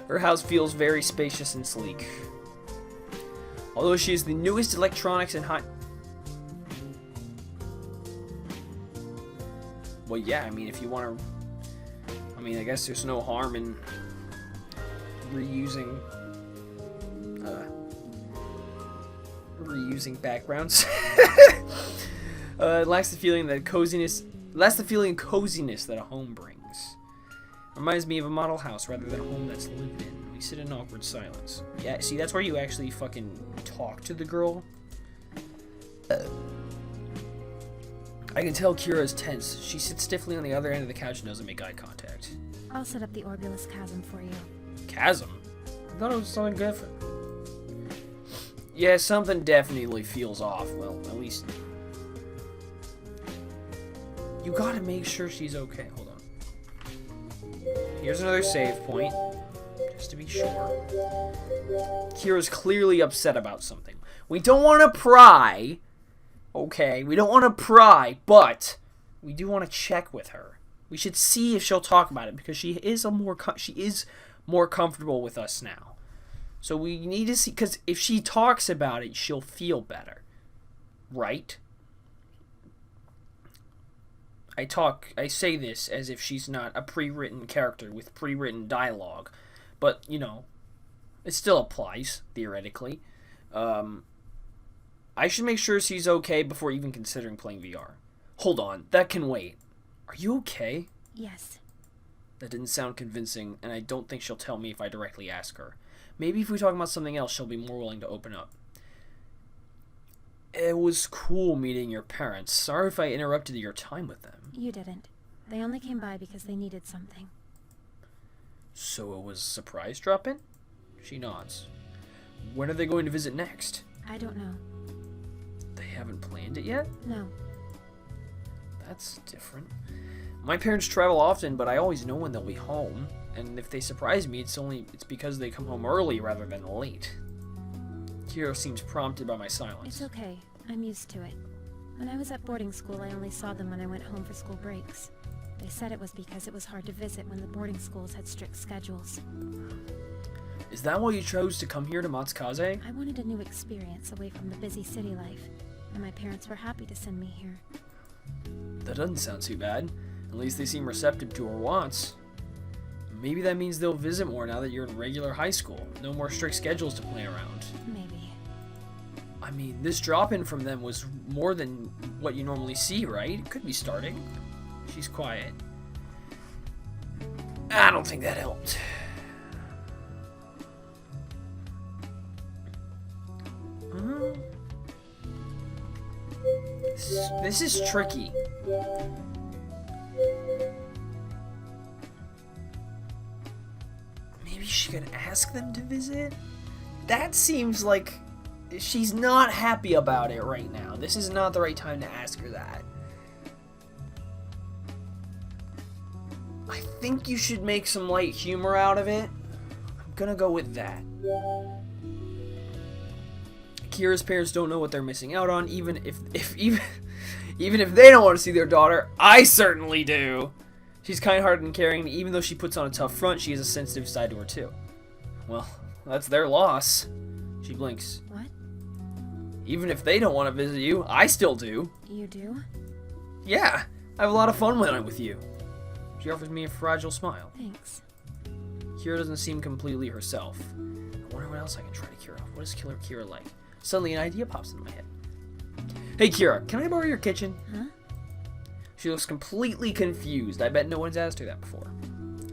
Her house feels very spacious and sleek. Although she is the newest electronics and high... Well, yeah, I mean, if you want to... I mean, I guess there's no harm in reusing backgrounds. It lacks the feeling that coziness that a home brings. Reminds me of a model house rather than a home that's lived in. We sit in awkward silence. Yeah, see, that's where you actually fucking talk to the girl. I can tell Kira is tense. She sits stiffly on the other end of the couch and doesn't make eye contact. I'll set up the Orbulus chasm for you. Chasm? I thought it was something different. Yeah, something definitely feels off. Well, at least... You gotta make sure she's okay. Hold on. Here's another save point. Just to be sure. Kira's clearly upset about something. We don't want to pry. Okay, we don't want to pry, but we do want to check with her. We should see if she'll talk about it because she is more comfortable with us now. So we need to see, because if she talks about it, she'll feel better, right? I say this as if she's not a pre-written character with pre-written dialogue, but you know, it still applies theoretically. I should make sure she's okay before even considering playing VR. Hold on, that can wait. Are you okay? Yes. That didn't sound convincing, and I don't think she'll tell me if I directly ask her. Maybe if we talk about something else, she'll be more willing to open up. It was cool meeting your parents. Sorry if I interrupted your time with them. You didn't. They only came by because they needed something. So it was a surprise drop-in? She nods. When are they going to visit next? I don't know. They haven't planned it yet? No. That's different. My parents travel often, but I always know when they'll be home. And if they surprise me, it's because they come home early rather than late. Kira seems prompted by my silence. It's okay. I'm used to it. When I was at boarding school, I only saw them when I went home for school breaks. They said it was because it was hard to visit when the boarding schools had strict schedules. Is that why you chose to come here to Matsukaze? I wanted a new experience away from the busy city life, and my parents were happy to send me here. That doesn't sound too bad. At least they seem receptive to our wants. Maybe that means they'll visit more now that you're in regular high school. No more strict schedules to plan around. Maybe. I mean, this drop-in from them was more than what you normally see, right? It could be starting. She's quiet. I don't think that helped. This is tricky. Maybe she could ask them to visit? That seems like she's not happy about it right now. This is not the right time to ask her that. I think you should make some light humor out of it. I'm gonna go with that. Kira's parents don't know what they're missing out on, even if they don't want to see their daughter. I certainly do. She's kind-hearted and caring, and even though she puts on a tough front, she has a sensitive side to her too. Well, that's their loss. She blinks. What? Even if they don't want to visit you, I still do. You do? Yeah, I have a lot of fun when I'm with you. She offers me a fragile smile. Thanks. Kira doesn't seem completely herself. I wonder what else I can try to cure off. What is Killer Kira like? Suddenly an idea pops into my head. Hey Kira, can I borrow your kitchen? Huh? She looks completely confused. I bet no one's asked her that before.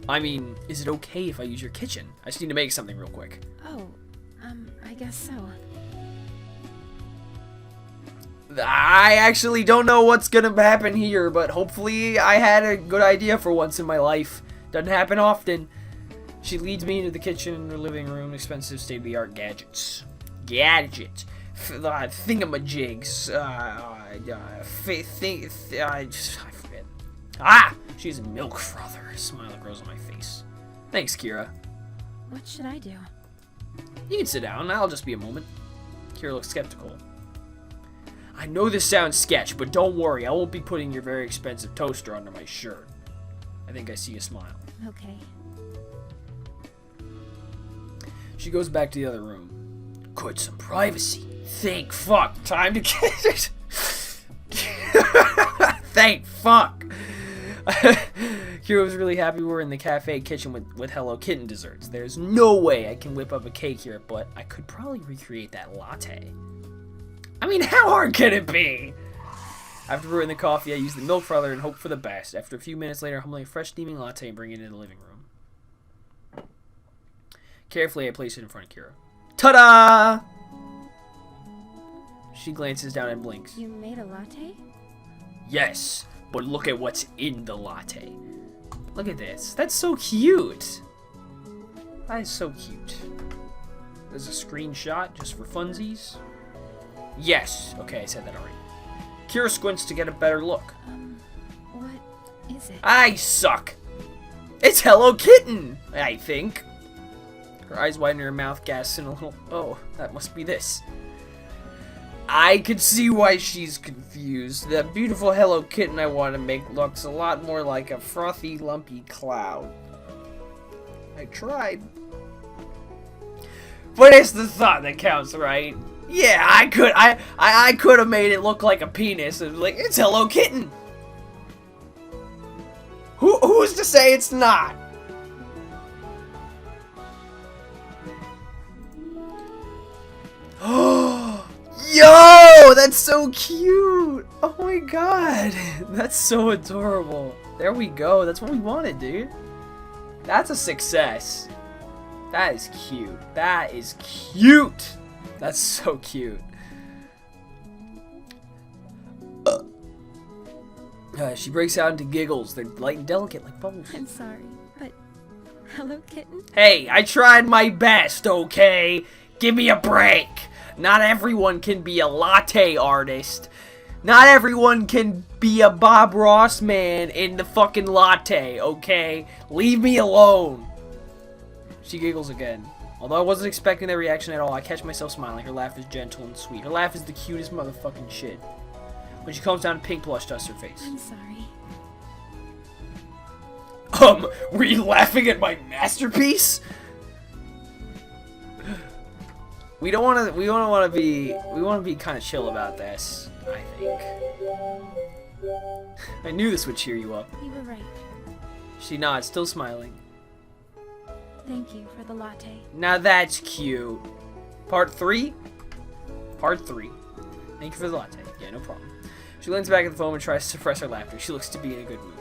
I mean, is it okay if I use your kitchen? I just need to make something real quick. Oh, I guess so. I actually don't know what's gonna happen here, but hopefully I had a good idea for once in my life. Doesn't happen often. She leads me into the kitchen and her living room, expensive state-of-the-art gadgets. Thingamajigs. I forget. Ah! She's a milk frother. A smile that grows on my face. Thanks, Kira. What should I do? You can sit down. I'll just be a moment. Kira looks skeptical. I know this sounds sketch, but don't worry. I won't be putting your very expensive toaster under my shirt. I think I see a smile. Okay. She goes back to the other room. Good, some privacy. Thank fuck. Time to get it. Thank fuck. Kira was really happy we were in the cafe kitchen with Hello Kitten desserts. There's no way I can whip up a cake here, but I could probably recreate that latte. I mean, how hard can it be? After brewing the coffee, I use the milk frother and hope for the best. After a few minutes later, I'm making a fresh steaming latte and bring it into the living room. Carefully, I place it in front of Kira. Ta-da! She glances down and blinks. You made a latte? Yes, but look at what's in the latte. Look at this. That's so cute. That is so cute. There's a screenshot just for funsies. Yes. Okay, I said that already. Kira squints to get a better look. What is it? I suck. It's Hello Kitten, I think. Her eyes widen, her mouth gasps in a little, oh, that must be this. I could see why she's confused. That beautiful Hello Kitten I want to make looks a lot more like a frothy, lumpy cloud. I tried. But it's the thought that counts, right? Yeah, I could have made it look like a penis. It was like, it's Hello Kitten. Who's to say it's not? Yo, that's so cute. Oh my god, that's so adorable. There we go. That's what we wanted, dude. That's a success. That is cute. That is cute. That's so cute. She breaks out into giggles. They're light and delicate like bubbles. I'm sorry, but... Hello, kitten? Hey, I tried my best, okay? Give me a break. Not everyone can be a latte artist. Not everyone can be a Bob Ross man in the fucking latte, okay? Leave me alone. She giggles again. Although I wasn't expecting that reaction at all, I catch myself smiling. Her laugh is gentle and sweet. Her laugh is the cutest motherfucking shit. When she calms down, pink blush dust her face. I'm sorry. Were you laughing at my masterpiece? We want to be kind of chill about this, I think. I knew this would cheer you up. You were right. She nods, still smiling. Thank you for the latte. Now that's cute. Part 3? Part 3. Thank you for the latte. Yeah, no problem. She leans back at the phone and tries to suppress her laughter. She looks to be in a good mood.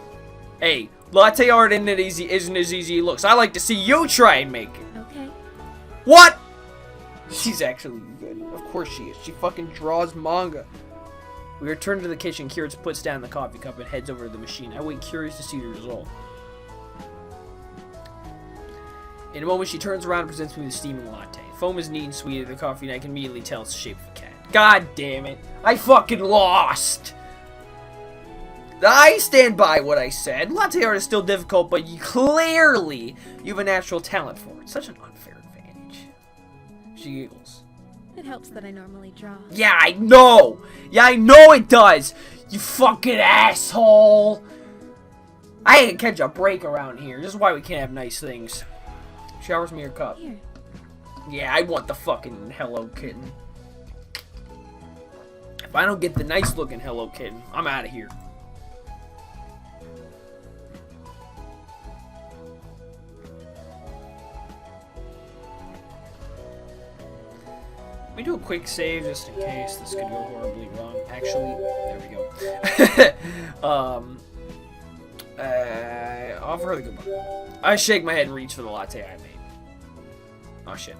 Hey, latte art isn't as easy as it looks. I like to see you try and make it. Okay. What? She's actually good. Of course she is. She fucking draws manga. We return to the kitchen. Kira puts down the coffee cup and heads over to the machine. I wait curious to see the result. In a moment, she turns around and presents me with a steaming latte. Foam is neat and sweet, and the coffee, and I can immediately tell it's the shape of a cat. God damn it. I fucking lost. I stand by what I said. Latte art is still difficult, but you have a natural talent for it. Such an unfair advantage. She giggles. It helps that I normally draw. Yeah, I know. Yeah, I know it does. You fucking asshole. I ain't catch a break around here. This is why we can't have nice things. She offers me her cup. Here. Yeah, I want the fucking Hello Kitten. If I don't get the nice looking Hello Kitten, I'm out of here. Let me do a quick save just in case this could go horribly wrong. Actually, there we go. Offer her the good one. I shake my head and reach for the latte I made. Oh shit.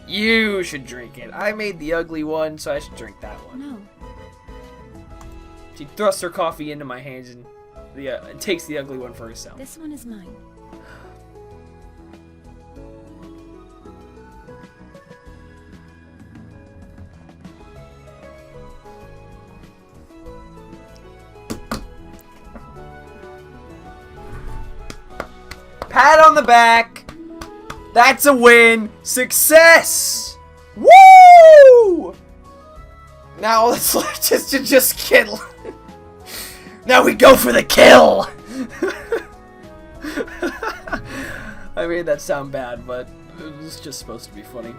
You should drink it. I made the ugly one, so I should drink that one. No. She thrusts her coffee into my hands and takes the ugly one for herself. This one is mine. Pat on the back. That's a win. Success. Woo! Now let's just kill. Now we go for the kill. I made that sound bad, but it was just supposed to be funny.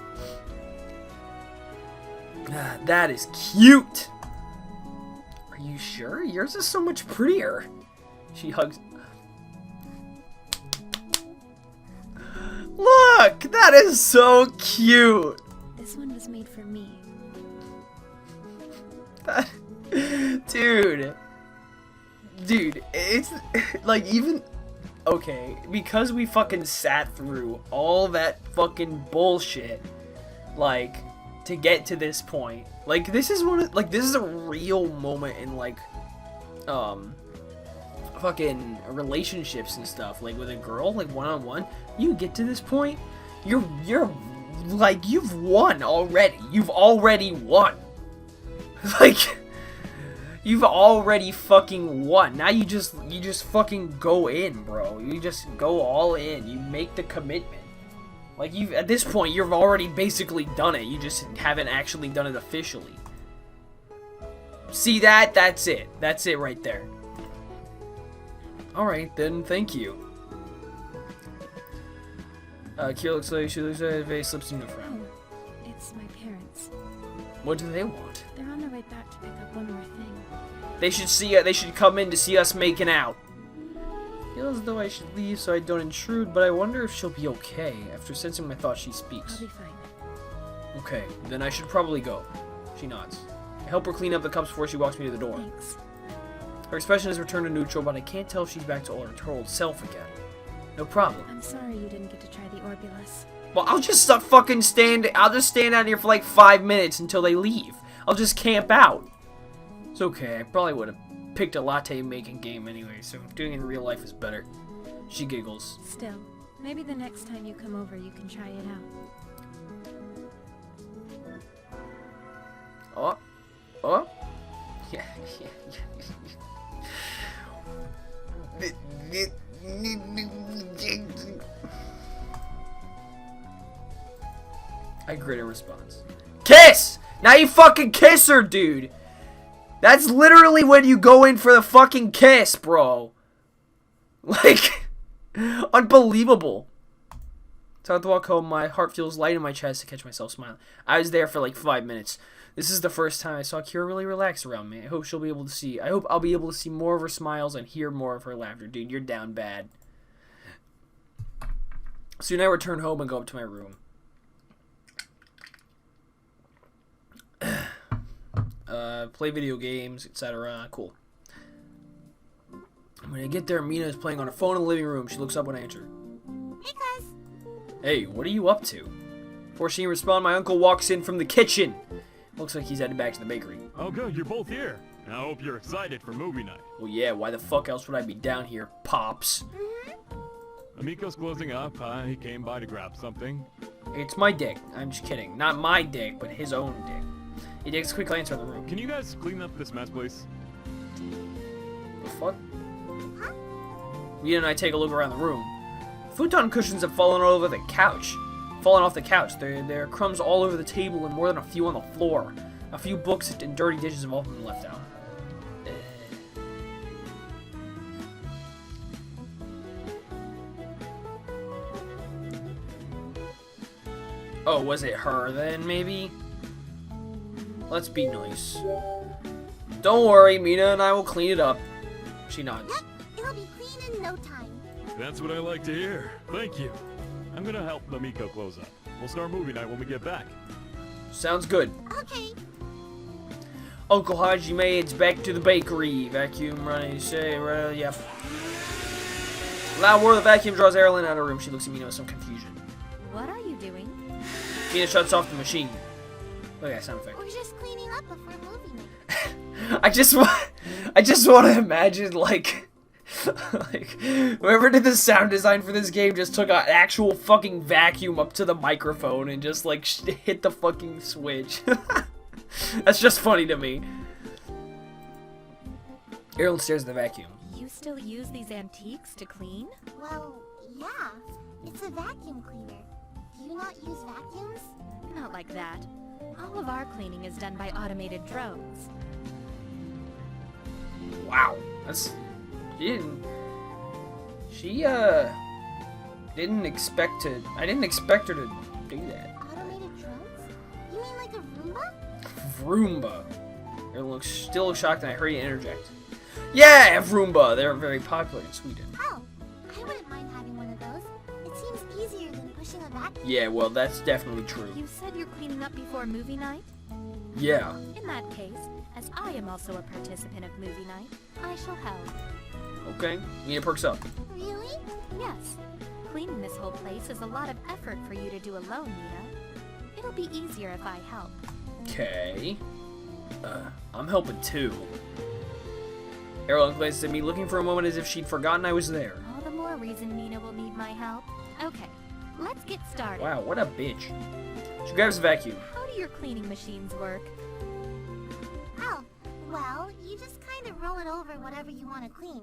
That is cute. Are you sure? Yours is so much prettier. She hugs. Look! That is so cute! This one was made for me. Dude, it's like even okay, because we fucking sat through all that fucking bullshit, like, to get to this point. Like, this is this is a real moment in, like, fucking relationships and stuff. Like, with a girl, like, one-on-one, you get to this point, you're like, you've won already. You've already won. Like, you've already fucking won. Now you just fucking go in, bro. You just go all in. You make the commitment. Like, at this point, you've already basically done it. You just haven't actually done it officially. See that? That's it. That's it right there. Alright, then, thank you. Kira looks like she looks at her face, slips into front. Oh, it's my parents. What do they want? They're on their way back to pick up one more thing. They should come in to see us making out. Feels as though I should leave so I don't intrude, but I wonder if she'll be okay. After sensing my thoughts, she speaks. I'll be fine. Okay, then I should probably go. She nods. I help her clean up the cups before she walks me to the door. Thanks. Her expression has returned to neutral, but I can't tell if she's back to her old self again. No problem. I'm sorry you didn't get to try the Orbulus. Well, I'll just fucking stand. I'll just stand out here for like 5 minutes until they leave. I'll just camp out. It's okay. I probably would have picked a latte making game anyway, so doing it in real life is better. She giggles. Still, maybe the next time you come over, you can try it out. Oh. Yeah. I grit in response. Kiss! Now you fucking kiss her, dude! That's literally when you go in for the fucking kiss, bro. Like, unbelievable. So I have to walk home, my heart feels light in my chest to catch myself smiling. I was there for like 5 minutes. This is the first time I saw Kira really relax around me. I hope I'll be able to see more of her smiles and hear more of her laughter. Dude, you're down bad. Soon I return home and go up to my room. Play video games, etc. Cool. When I get there, Mina is playing on her phone in the living room. She looks up when I enter. Hey, cuz. Hey, what are you up to? Before she can respond, my uncle walks in from the kitchen. Looks like he's headed back to the bakery. Oh, good, you're both here. I hope you're excited for movie night. Well, yeah, why the fuck else would I be down here, Pops? Amiko's closing up. He came by to grab something. It's my dick. I'm just kidding. Not my dick, but his own dick. He takes a quick glance around the room. Can you guys clean up this mess, please? The fuck? Mina and I take a look around the room. Futon cushions have fallen all over the couch. Fallen off the couch. There are crumbs all over the table and more than a few on the floor. A few books and dirty dishes have all been left out. Oh, was it her then, maybe? Let's be nice. Don't worry, Mina and I will clean it up. She nods. Yep, it'll be clean in no time. That's what I like to hear. Thank you. I'm gonna help Amiko close up. We'll start movie night when we get back. Sounds good. Okay. Uncle Hajime heads back to the bakery. Vacuum running, yep. Loud whir of the vacuum draws Erilyn out of the room. She looks at Mina with some confusion. What are you doing? Mina shuts off the machine. Look at that sound effect. We're just cleaning up before movie night. I just want to imagine, like whoever did the sound design for this game just took an actual fucking vacuum up to the microphone and just, like, hit the fucking switch. That's just funny to me. Erilyn stares at the vacuum. You still use these antiques to clean? Well, yeah. It's a vacuum cleaner. Do you not use vacuums? Not like that. All of our cleaning is done by automated drones. Wow. That's... She didn't expect to... I didn't expect her to do that. Automated drones? You mean like a Roomba? Vroomba. Erilyn still looks shocked and I hurry to interject. Yeah, Vroomba! They're very popular in Sweden. Oh, I wouldn't mind having one of those. It seems easier than pushing a vacuum. Yeah, well, that's definitely true. You said you're cleaning up before movie night? Yeah. In that case, as I am also a participant of movie night, I shall help. Okay. Mina perks up. Really? Yes. Cleaning this whole place is a lot of effort for you to do alone, Nina. It'll be easier if I help. Okay. I'm helping too. Erilyn glances at me, looking for a moment as if she'd forgotten I was there. All the more reason Nina will need my help. Okay, let's get started. Wow, what a bitch. She grabs the vacuum. How do your cleaning machines work? Oh, well, you just kind of roll it over whatever you want to clean.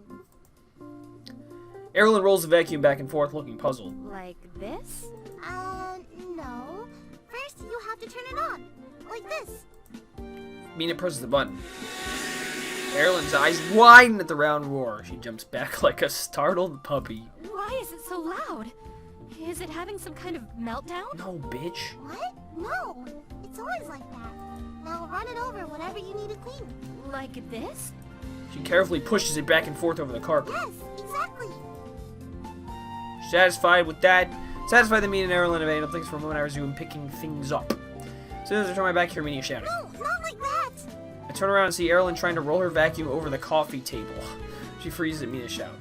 Erilyn rolls the vacuum back and forth, looking puzzled. Like this? No. First, you have to turn it on. Like this. Mina presses the button. Erilyn's eyes widen at the round roar. She jumps back like a startled puppy. Why is it so loud? Is it having some kind of meltdown? No, bitch. What? No. It's always like that. Now run it over whatever you need to clean. Like this? She carefully pushes it back and forth over the carpet. Yes, exactly. Satisfied with that, satisfied that me and Erilyn have ended up things for a moment, I resume picking things up. As soon as I turn my back, hear Mina shouting. No, not like that. I turn around and see Erilyn trying to roll her vacuum over the coffee table. She freezes at Mina's shout.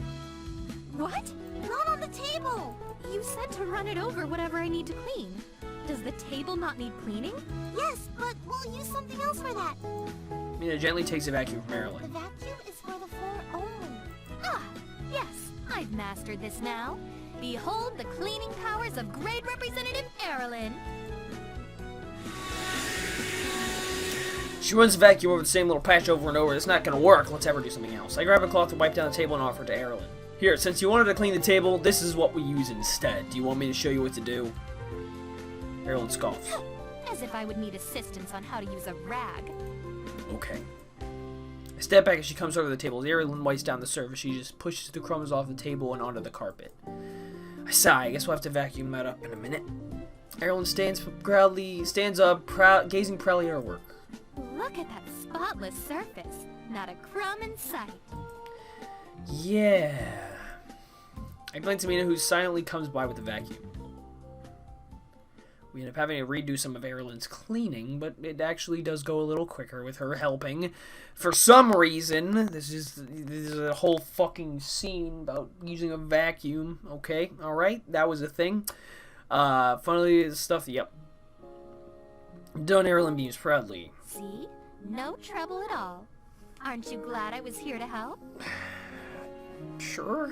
What? Not on on the table! You said to run it over whatever I need to clean. Does the table not need cleaning? Yes, but we'll use something else for that. Mina gently takes a vacuum from The Marilyn. vacuum is for the floor only. Ah, yes, I've mastered this now. Behold the cleaning powers of Grade Representative Erilyn. She runs the vacuum over the same little patch over and over. It's not gonna work. Let's have her do something else. I grab a cloth to wipe down the table and offer it to Erilyn. Here, since you wanted to clean the table, this is what we use instead. Do you want me to show you what to do? Erilyn scoffs. As if I would need assistance on how to use a rag. Okay. I step back as she comes over to the table. As Erilyn wipes down the surface, she just pushes the crumbs off the table and onto the carpet. I sigh. I guess we'll have to vacuum that up in a minute. Erilyn stands up, gazing proudly at her work. Look at that spotless surface. Not a crumb in sight. Yeah. I glance at Mina, who silently comes by with the vacuum. We end up having to redo some of Erilyn's cleaning, but it actually does go a little quicker with her helping. For some reason, this is a whole fucking scene about using a vacuum. Okay, alright, that was a thing. Finally, the stuff, yep. Done, Erilyn beams proudly. See? No trouble at all. Aren't you glad I was here to help? Sure.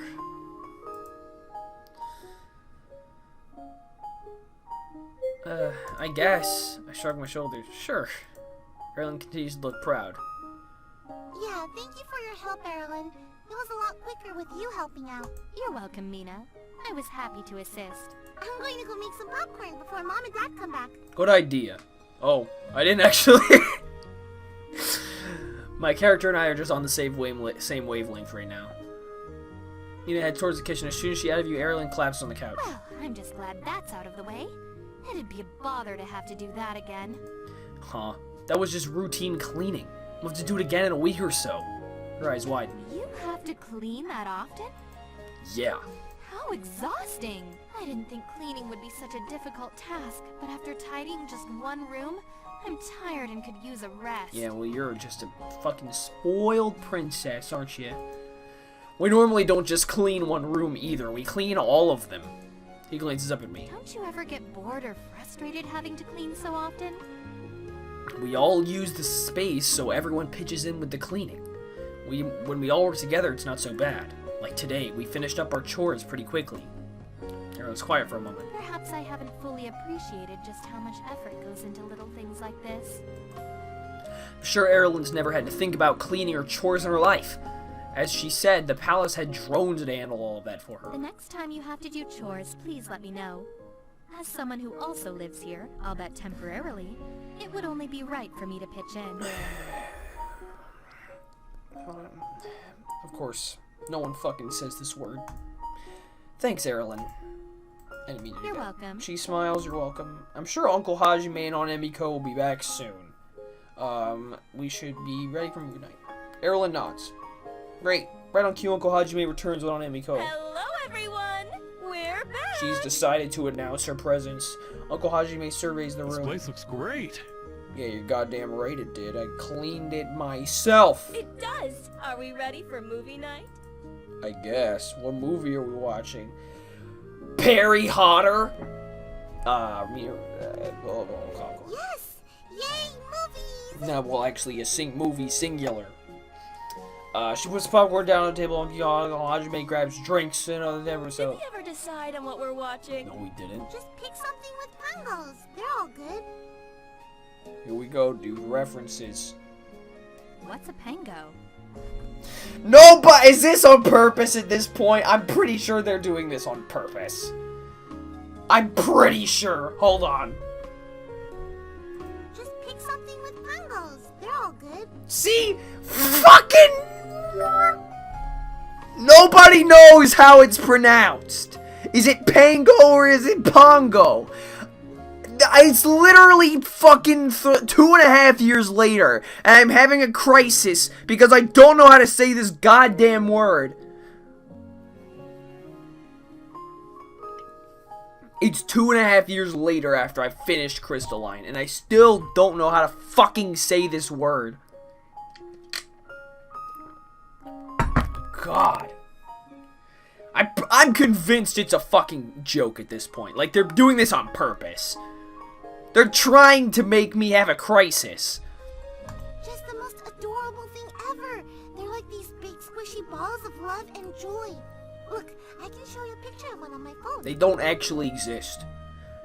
I guess. I shrug my shoulders. Sure. Erilyn continues to look proud. Yeah, thank you for your help, Erilyn. It was a lot quicker with you helping out. You're welcome, Mina. I was happy to assist. I'm going to go make some popcorn before Mom and Dad come back. Good idea. Oh, I didn't actually... My character and I are just on the same wavelength right now. Mina heads towards the kitchen. As soon as she out of view, Erilyn collapses on the couch. Well, I'm just glad that's out of the way. It'd be a bother to have to do that again. Huh. That was just routine cleaning. We'll have to do it again in a week or so. Her eyes widen. You have to clean that often? Yeah. How exhausting! I didn't think cleaning would be such a difficult task, but after tidying just one room, I'm tired and could use a rest. Yeah, well, you're just a fucking spoiled princess, aren't you? We normally don't just clean one room either. We clean all of them. He glances up at me. Don't you ever get bored or frustrated having to clean so often? We all use the space, so everyone pitches in with the cleaning. When we all work together, it's not so bad. Like today, we finished up our chores pretty quickly. Everyone's quiet for a moment. Perhaps I haven't fully appreciated just how much effort goes into little things like this. I'm sure Erilyn's never had to think about cleaning or chores in her life. As she said, the palace had drones to handle all of that for her. The next time you have to do chores, please let me know. As someone who also lives here, albeit temporarily, it would only be right for me to pitch in. Of course, no one fucking says this word. Thanks, Erilyn. I didn't mean to do You're that. welcome. She smiles, you're welcome. I'm sure Uncle Hajime and Aunt Emiko will be back soon. We should be ready for movie night. Erilyn nods. Great. Right on cue, Uncle Hajime returns with Aunt Emiko. Hello, everyone! We're back! She's decided to announce her presence. Uncle Hajime surveys the This room. place looks great. Yeah, you're goddamn right it did. I cleaned it myself. It does! Are we ready for movie night? I guess. What movie are we watching? Perry Hotter? Yes! Yay, movies! No, well, actually, movie singular. She puts the popcorn down on the table, and Hajime grabs drinks and other than Did so. we ever decide on what we're watching? No, we didn't. Just pick something with pangos. They're all good. Here we go, dude. References. What's a pango? No, but is this on purpose at this point? I'm pretty sure they're doing this on purpose. I'm pretty sure. Hold on. Just pick something with pangos. They're all good. See? Fucking... Nobody knows how it's pronounced. Is it Pango or is it Pongo? It's literally fucking 2.5 years later, and I'm having a crisis because I don't know how to say this goddamn word. It's 2.5 years later after I finished Crystalline, and I still don't know how to fucking say this word. God. I'm convinced it's a fucking joke at this point. Like, they're doing this on purpose. They're trying to make me have a crisis. Just the most adorable thing ever. They're like these big squishy balls of love and joy. Look, I can show you a picture of one on my phone. They don't actually exist.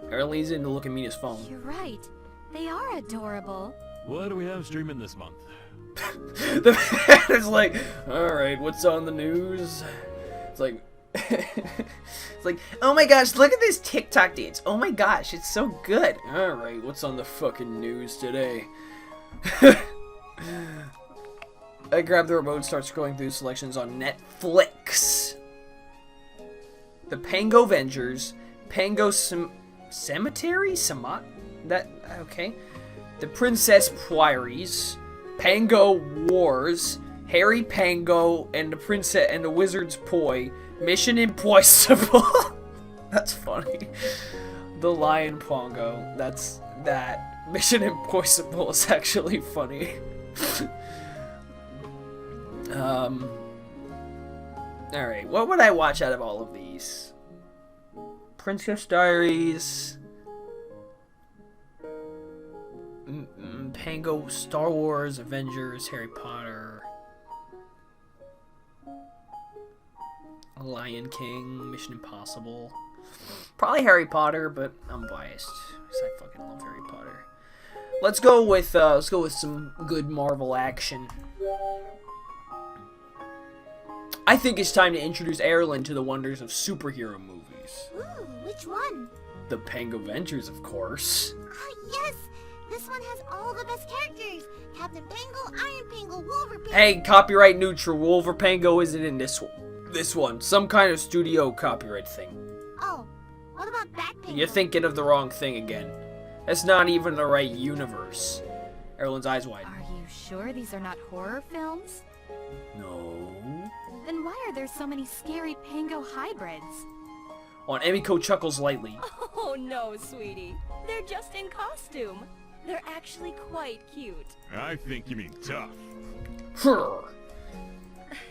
Erin leans in to look at Mina's phone. You're right. They are adorable. What do we have streaming this month? The man is like, alright, what's on the news? It's like, it's like, oh my gosh, look at this TikTok dance. Oh my gosh, it's so good. Alright, what's on the fucking news today? I grab the remote and start scrolling through selections on Netflix. The Pango Vengers, Pango Cemetery? Okay. The Princess Priories, Pango Wars, Harry Pango, and the Princess and the Wizard's Poi, Mission Impossible. That's funny. The Lion Pongo. That's that. Mission Impossible is actually funny. Alright, what would I watch out of all of these? Princess Diaries, Pango, Star Wars, Avengers, Harry Potter, Lion King, Mission Impossible. Probably Harry Potter, but I'm biased because I fucking love Harry Potter. Let's go with some good Marvel action. I think it's time to introduce Erin to the wonders of superhero movies. Ooh, which one? The Pango Ventures, of course. Ah, yes! This one has all the best characters. Captain Pango, Iron Pango, Wolver Pango. Hey, copyright neutral. Wolver Pango isn't in this one. Some kind of studio copyright thing. Oh, what about Bat Pango? You're thinking of the wrong thing again. That's not even the right universe. Erin's eyes wide. Are you sure these are not horror films? No. Then why are there so many scary Pango hybrids? On Emiko chuckles lightly. Oh no, sweetie. They're just in costume. They're actually quite cute. I think you mean tough.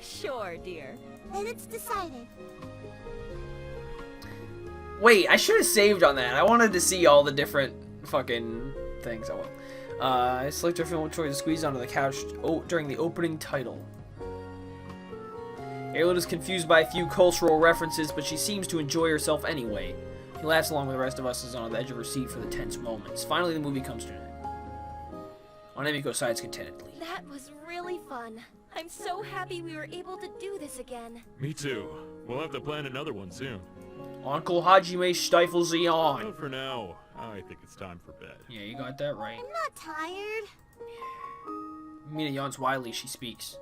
Sure, dear. Then it's decided. Wait, I should have saved on that. I wanted to see all the different fucking things. Oh well. I selected a film with choice to squeeze onto the couch during the opening title. Erin is confused by a few cultural references, but she seems to enjoy herself anyway. She laughs along with the rest of us as on the edge of her seat for the tense moments. Finally, the movie comes to an end. On Emiko sighs contentedly. That was really fun. I'm so happy we were able to do this again. Me too. We'll have to plan another one soon. Uncle Hajime stifles a yawn. But for now, I think it's time for bed. Yeah, you got that right. I'm not tired. Mina yawns wildly. She speaks.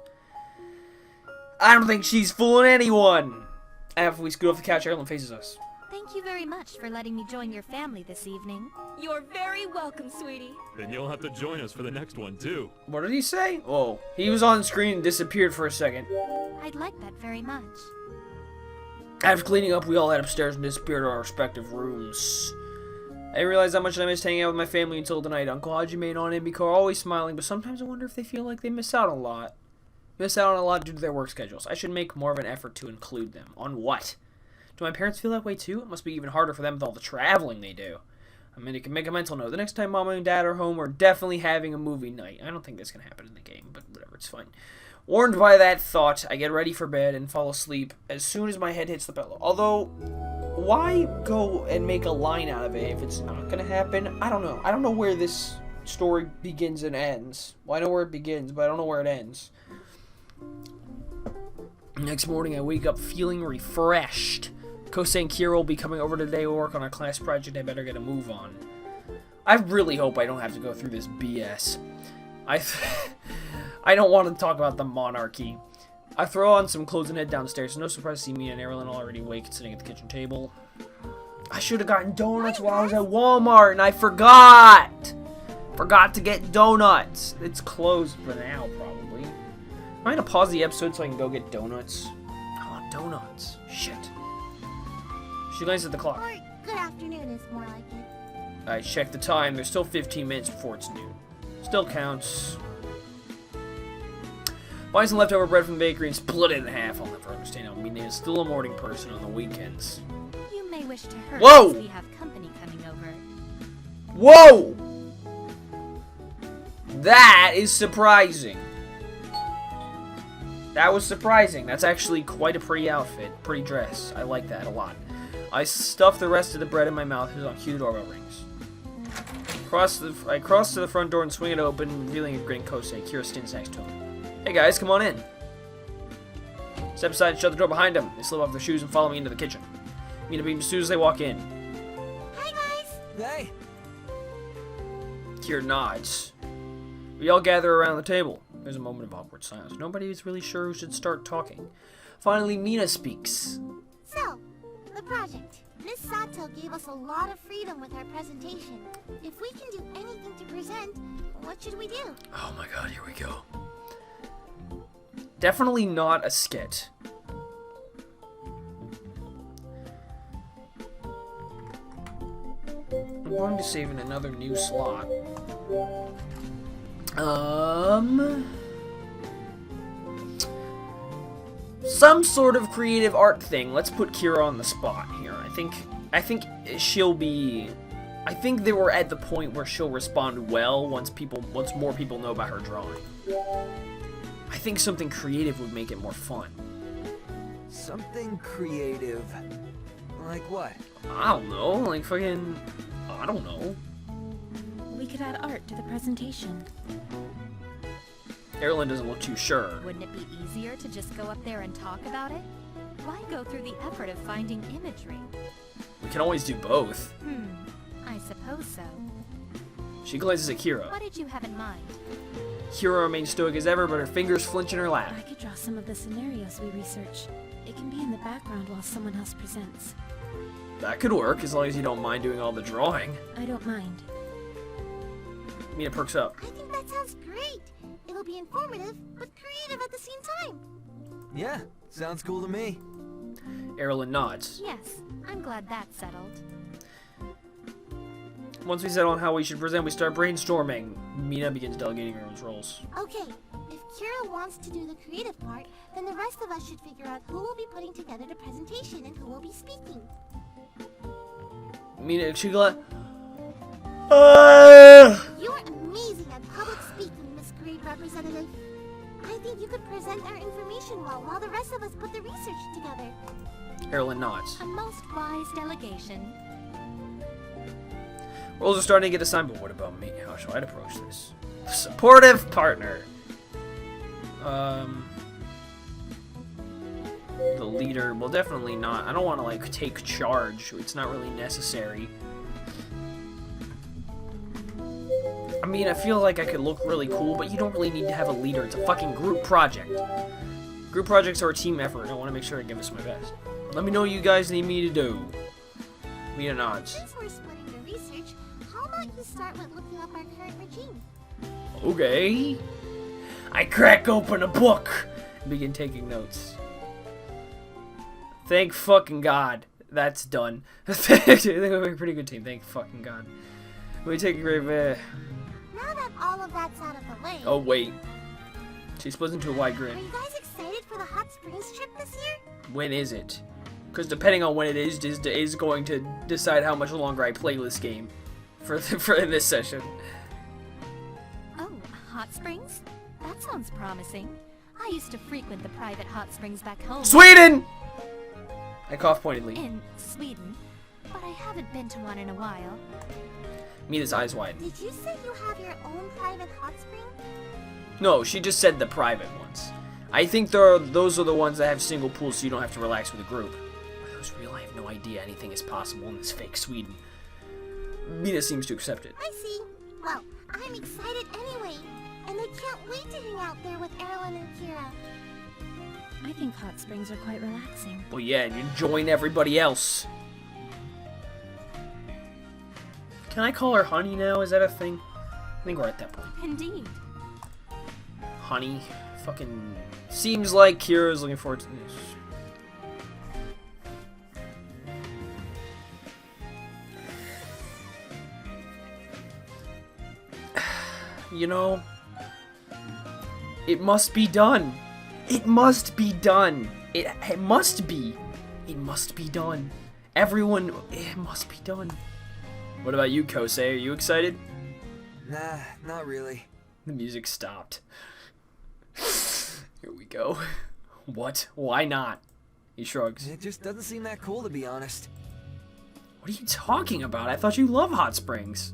I don't think she's fooling anyone. After we scoot off the couch, Erin faces us. Thank you very much for letting me join your family this evening. You're very welcome, sweetie. Then you'll have to join us for the next one too. What did he say? Oh, he was on screen and disappeared for a second. I'd like that very much. After cleaning up, we all head upstairs and disappeared to our respective rooms. I didn't realize how much I missed hanging out with my family until tonight. Uncle Hajime and Aunt Emiko are always smiling, but sometimes I wonder if they feel like they miss out on a lot. Due to their work schedules. I should make more of an effort to include them. On what? Do my parents feel that way too? It must be even harder for them with all the traveling they do. I mean, you can make a mental note. The next time Mama and Dad are home, we're definitely having a movie night. I don't think that's going to happen in the game, but whatever, it's fine. Warned by that thought, I get ready for bed and fall asleep as soon as my head hits the pillow. Although, why go and make a line out of it if it's not going to happen? I don't know. I don't know where this story begins and ends. Well, I know where it begins, but I don't know where it ends. Next morning, I wake up feeling refreshed. Kosei and Kira will be coming over today to work on a class project. I better get a move on. I really hope I don't have to go through this BS. I don't want to talk about the monarchy. I throw on some clothes and head downstairs. No surprise to see me and Erin already awake and sitting at the kitchen table. I should have gotten donuts while I was at Walmart, and I forgot! Forgot to get donuts. It's closed for now, probably. I'm going to pause the episode so I can go get donuts. I want donuts. Shit. She glanced at the clock. Or good afternoon is more like it. I checked the time. There's still 15 minutes before it's noon. Still counts. Find some leftover bread from the bakery and split it in half. I'll never understand how Mina is still a morning person on the weekends. You may wish to hurry Whoa! as we have company coming over. Whoa! That is surprising. That was surprising. That's actually quite a pretty outfit. Pretty dress. I like that a lot. I stuffed the rest of the bread in my mouth as on cue doorbell rings. I cross to the front door and swing it open, revealing a grin Kosei. Kira stands next to him. Hey guys, come on in. Step aside and shut the door behind them. They slip off their shoes and follow me into the kitchen. Mina beams as soon as they walk in. Hi, guys. Hey. Kira nods. We all gather around the table. There's a moment of awkward silence. Nobody is really sure who should start talking. Finally, Mina speaks. So, the project. Miss Sato gave us a lot of freedom with our presentation. If we can do anything to present, what should we do? Oh my god, here we go. Definitely not a skit. I'm going to save in another new slot. Some sort of creative art thing. Let's put Kira on the spot here. I think she'll be. I think they were at the point where she'll respond well once more people know about her drawing. I think something creative would make it more fun. Something creative. Like what? I don't know, like fucking. I don't know. We could add art to the presentation. Erilyn doesn't look too sure. Wouldn't it be easier to just go up there and talk about it? Why go through the effort of finding imagery? We can always do both. I suppose so. She glances at Kira. What did you have in mind? Kira remains stoic as ever, but her fingers flinch in her lap. I could draw some of the scenarios we research. It can be in the background while someone else presents. That could work, as long as you don't mind doing all the drawing. I don't mind. Mina perks up. I think that sounds great. It'll be informative, but creative at the same time. Yeah, sounds cool to me. Erilyn nods. Yes, I'm glad that's settled. Once we settle on how we should present, we start brainstorming. Mina begins delegating everyone's roles. Okay, if Kira wants to do the creative part, then the rest of us should figure out who will be putting together the presentation and who will be speaking. Mina, she go. You are amazing at public speaking, Miss Grade Representative. I think you could present our information well while the rest of us put the research together. Erilyn nods. A most wise delegation. Roles are starting to get assigned, but what about me? How shall I approach this? Supportive partner. The leader. Well, definitely not. I don't want to, like, take charge. It's not really necessary. I mean, I feel like I could look really cool, but you don't really need to have a leader. It's a fucking group project. Group projects are a team effort. I want to make sure I give this my best. Let me know what you guys need me to do. Mina nods. Since we're splitting the research, how about you start with looking up our current regime? Okay. I crack open a book and begin taking notes. Thank fucking God. That's done. I think we'll make a pretty good team. Thank fucking God. We take a great Now that all of that's out of the way, Oh, wait. She splits into a wide are grin. you guys excited for the Hot Springs trip this year? When is it? Because depending on when it is going to decide how much longer I play this game for this session. Oh, hot springs? That sounds promising. I used to frequent the private hot springs back home. Sweden! I cough pointedly. In Sweden, but I haven't been to one in a while. Mina's eyes widen. Did you say you have your own private hot spring? No, she just said the private ones. I think those are the ones that have single pools so you don't have to relax with a group. Are those real? I have no idea anything is possible in this fake Sweden. Mina seems to accept it. I see. Well, I'm excited anyway, and I can't wait to hang out there with Erilyn and Kira. I think hot springs are quite relaxing. Well, yeah, and you join everybody else. Can I call her Honey now? Is that a thing? I think we're at that point. Indeed. Honey. Fucking... Seems like Kira's looking forward to this. You know... It must be done. It must be done. It must be. It must be done. Everyone, it must be done. What about you, Kosei? Are you excited? Nah, not really. The music stopped. Here we go. What? Why not? He shrugs. It just doesn't seem that cool, to be honest. What are you talking about? I thought you love hot springs.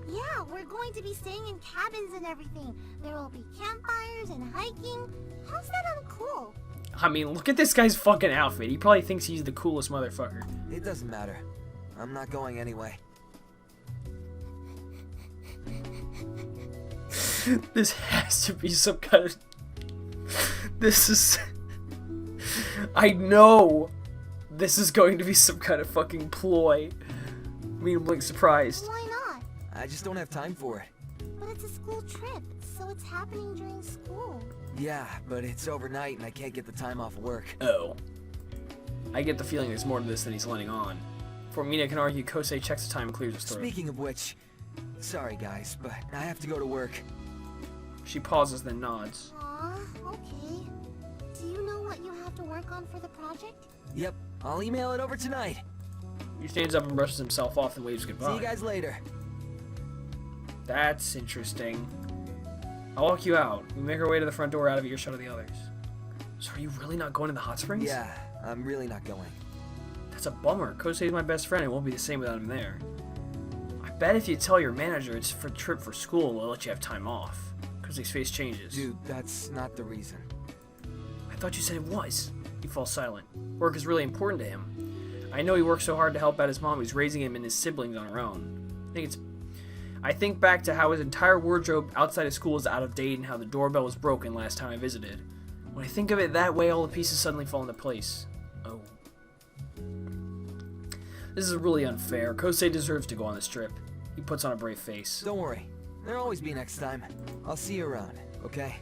Yeah, we're going to be staying in cabins and everything. There will be campfires and hiking. How's that uncool? I mean, look at this guy's fucking outfit. He probably thinks he's the coolest motherfucker. It doesn't matter. I'm not going anyway. This has to be some kind of... This is... I know this is going to be some kind of fucking ploy. I mean, I'm like surprised. Why not? I just don't have time for it. But it's a school trip, so it's happening during school. Yeah, but it's overnight and I can't get the time off work. Oh. I get the feeling there's more to this than he's letting on. For Mina can argue, Kosei checks the time and clears his throat. Speaking of which, sorry guys, but I have to go to work. She pauses, then nods. Aw, okay. Do you know what you have to work on for the project? Yep, I'll email it over tonight. He stands up and brushes himself off and waves goodbye. See you guys later. That's interesting. I'll walk you out. We make our way to the front door out of earshot of the others. So are you really not going to the hot springs? Yeah, I'm really not going. That's a bummer. Kosei's my best friend. It won't be the same without him there. I bet if you tell your manager it's for a trip for school, we'll let you have time off. Kosei's face changes. Dude, that's not the reason. I thought you said it was. He falls silent. Work is really important to him. I know he works so hard to help out his mom who's raising him and his siblings on her own. I think back to how his entire wardrobe outside of school is out of date and how the doorbell was broken last time I visited. When I think of it that way, all the pieces suddenly fall into place. Oh. This is really unfair. Kosei deserves to go on this trip. He puts on a brave face. Don't worry. There'll always be next time. I'll see you around, okay?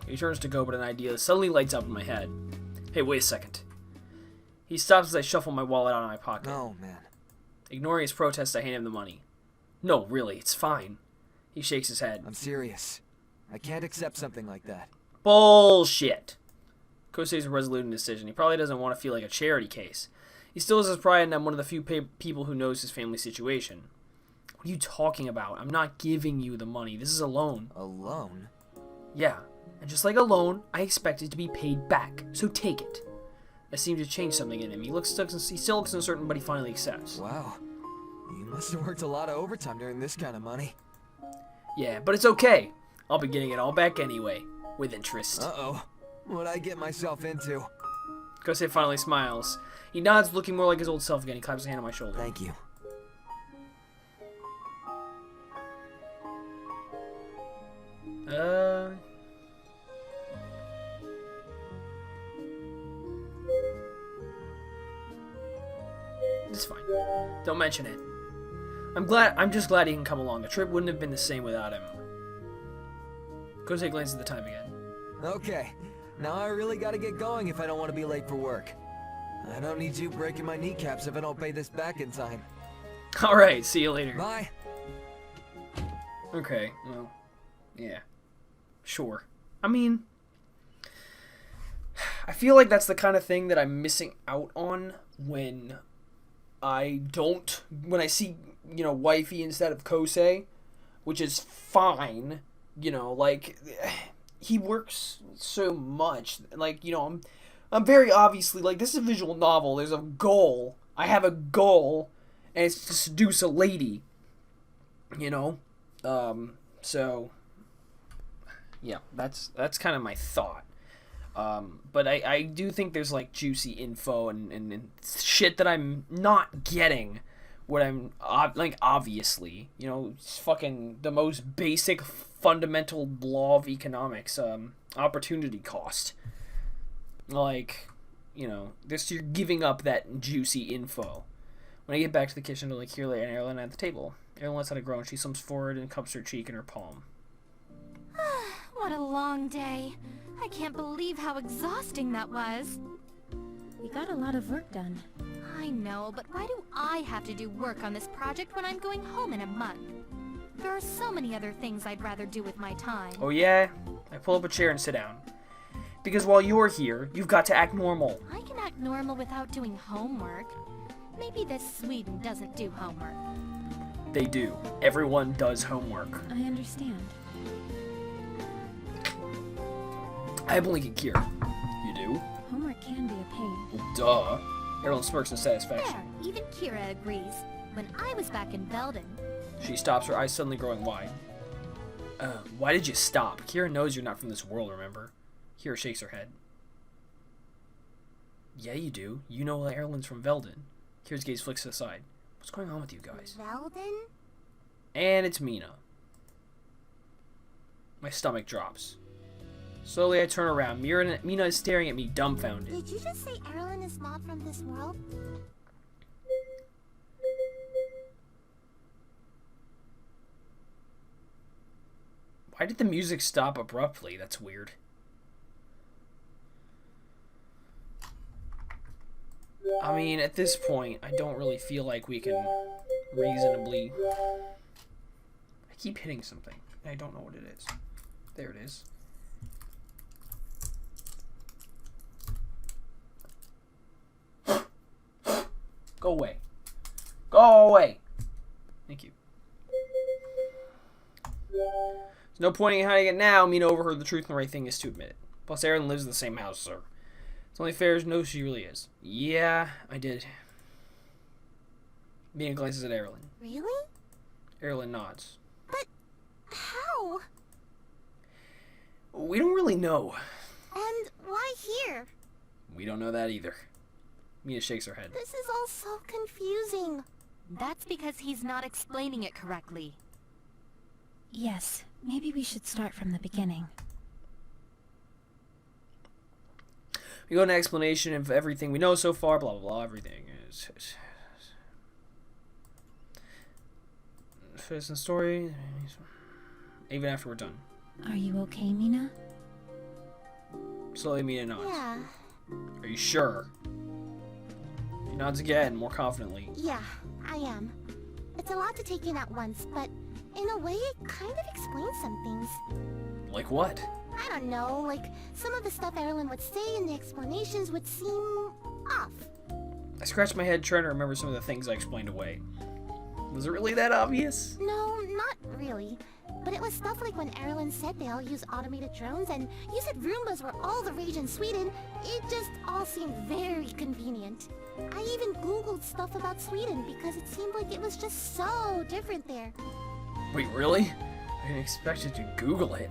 He turns to go, but an idea suddenly lights up in my head. Hey, wait a second. He stops as I shuffle my wallet out of my pocket. Oh, man. Ignoring his protest, I hand him the money. No, really, it's fine. He shakes his head. I'm serious. I can't accept something like that. Bullshit. Kosei's resolute in decision. He probably doesn't want to feel like a charity case. He still has his pride, and I'm one of the few people who knows his family situation. What are you talking about? I'm not giving you the money. This is a loan. A loan? Yeah, and just like a loan, I expect it to be paid back. So take it. That seemed to change something in him. He still looks uncertain, but he finally accepts. Wow. You must have worked a lot of overtime during this kind of money. Yeah, but it's okay. I'll be getting it all back anyway, with interest. Uh-oh. What'd I get myself into? Kosei finally smiles. He nods, looking more like his old self again. He claps his hand on my shoulder. Thank you. It's fine. Don't mention it. I'm just glad he can come along. The trip wouldn't have been the same without him. Kosei glances at the time again. Okay. Now I really gotta get going if I don't want to be late for work. I don't need you breaking my kneecaps if I don't pay this back in time. Alright, see you later. Bye. Okay, well, yeah. Sure. I mean, I feel like that's the kind of thing that I'm missing out on when when I see, wifey instead of Kosei, which is fine, like, he works so much, like, I'm very obviously, like, this is a visual novel, there's a goal, I have a goal, and it's to seduce a lady, so, yeah, that's kind of my thought. But I do think there's like juicy info and shit that I'm not getting. What I'm like, obviously, it's fucking the most basic fundamental law of economics, opportunity cost. Like, this, you're giving up that juicy info. When I get back to the kitchen to like hear Leia and Erin at the table, Erin lets out a groan. She slumps forward and cups her cheek in her palm. What a long day. I can't believe how exhausting that was. We got a lot of work done. I know, but why do I have to do work on this project when I'm going home in a month? There are so many other things I'd rather do with my time. Oh yeah? I pull up a chair and sit down. Because while you're here, you've got to act normal. I can act normal without doing homework. Maybe this Sweden doesn't do homework. They do. Everyone does homework. I understand. I blink at Kira. You do? Homework can be a pain. Well, duh. Erlen smirks in satisfaction. There, even Kira agrees. When I was back in Belden, She stops, her eyes suddenly growing wide. Why did you stop? Kira knows you're not from this world, remember? Kira shakes her head. Yeah, you do. You know Erlen's from Velden. Kira's gaze flicks to the side. What's going on with you guys? Velden? And it's Mina. My stomach drops. Slowly, I turn around. Mina is staring at me, dumbfounded. Did you just say Erlen is not from this world? Why did the music stop abruptly? That's weird. I mean, at this point, I don't really feel like we can reasonably... I keep hitting something. I don't know what it is. There it is. Go away. Go away. Thank you. There's no point in hiding it now. Mina overheard the truth, and the right thing is to admit it. Plus, Erin lives in the same house as her. It's only fair to know who she really is. Yeah, I did. Mina glances at Erilyn. Really? Erilyn nods. But how? We don't really know. And why here? We don't know that either. Mina shakes her head. This is all so confusing. that's because he's not explaining it correctly. Yes, maybe we should start from the beginning. We go into explanation of everything we know so far, blah, blah, blah, everything is... First in story, even after we're done. Are you okay, Mina? Slowly, Mina nods. Yeah. Are you sure? She nods again, more confidently. Yeah, I am. It's a lot to take in at once, but in a way it kind of explains some things. Like what? I don't know, like some of the stuff Erilyn would say in the explanations would seem off. I scratched my head trying to remember some of the things I explained away. Was it really that obvious? No, not really. But it was stuff like when Erilyn said they all use automated drones, and you said Roombas were all the rage in Sweden. It just all seemed very convenient. I even Googled stuff about Sweden because it seemed like it was just so different there. Wait, really? I didn't expect you to Google it.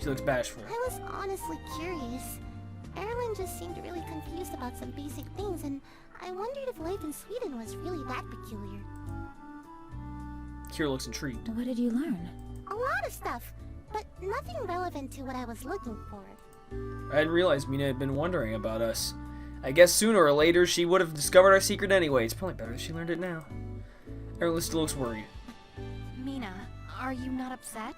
She looks bashful. I was honestly curious. Erilyn just seemed really confused about some basic things, and I wondered if life in Sweden was really that peculiar. Kira looks intrigued. What did you learn? A lot of stuff, but nothing relevant to what I was looking for. I hadn't realized Mina had been wondering about us. I guess sooner or later she would have discovered our secret anyway. It's probably better that she learned it now. Erilyn still looks worried. Mina, are you not upset?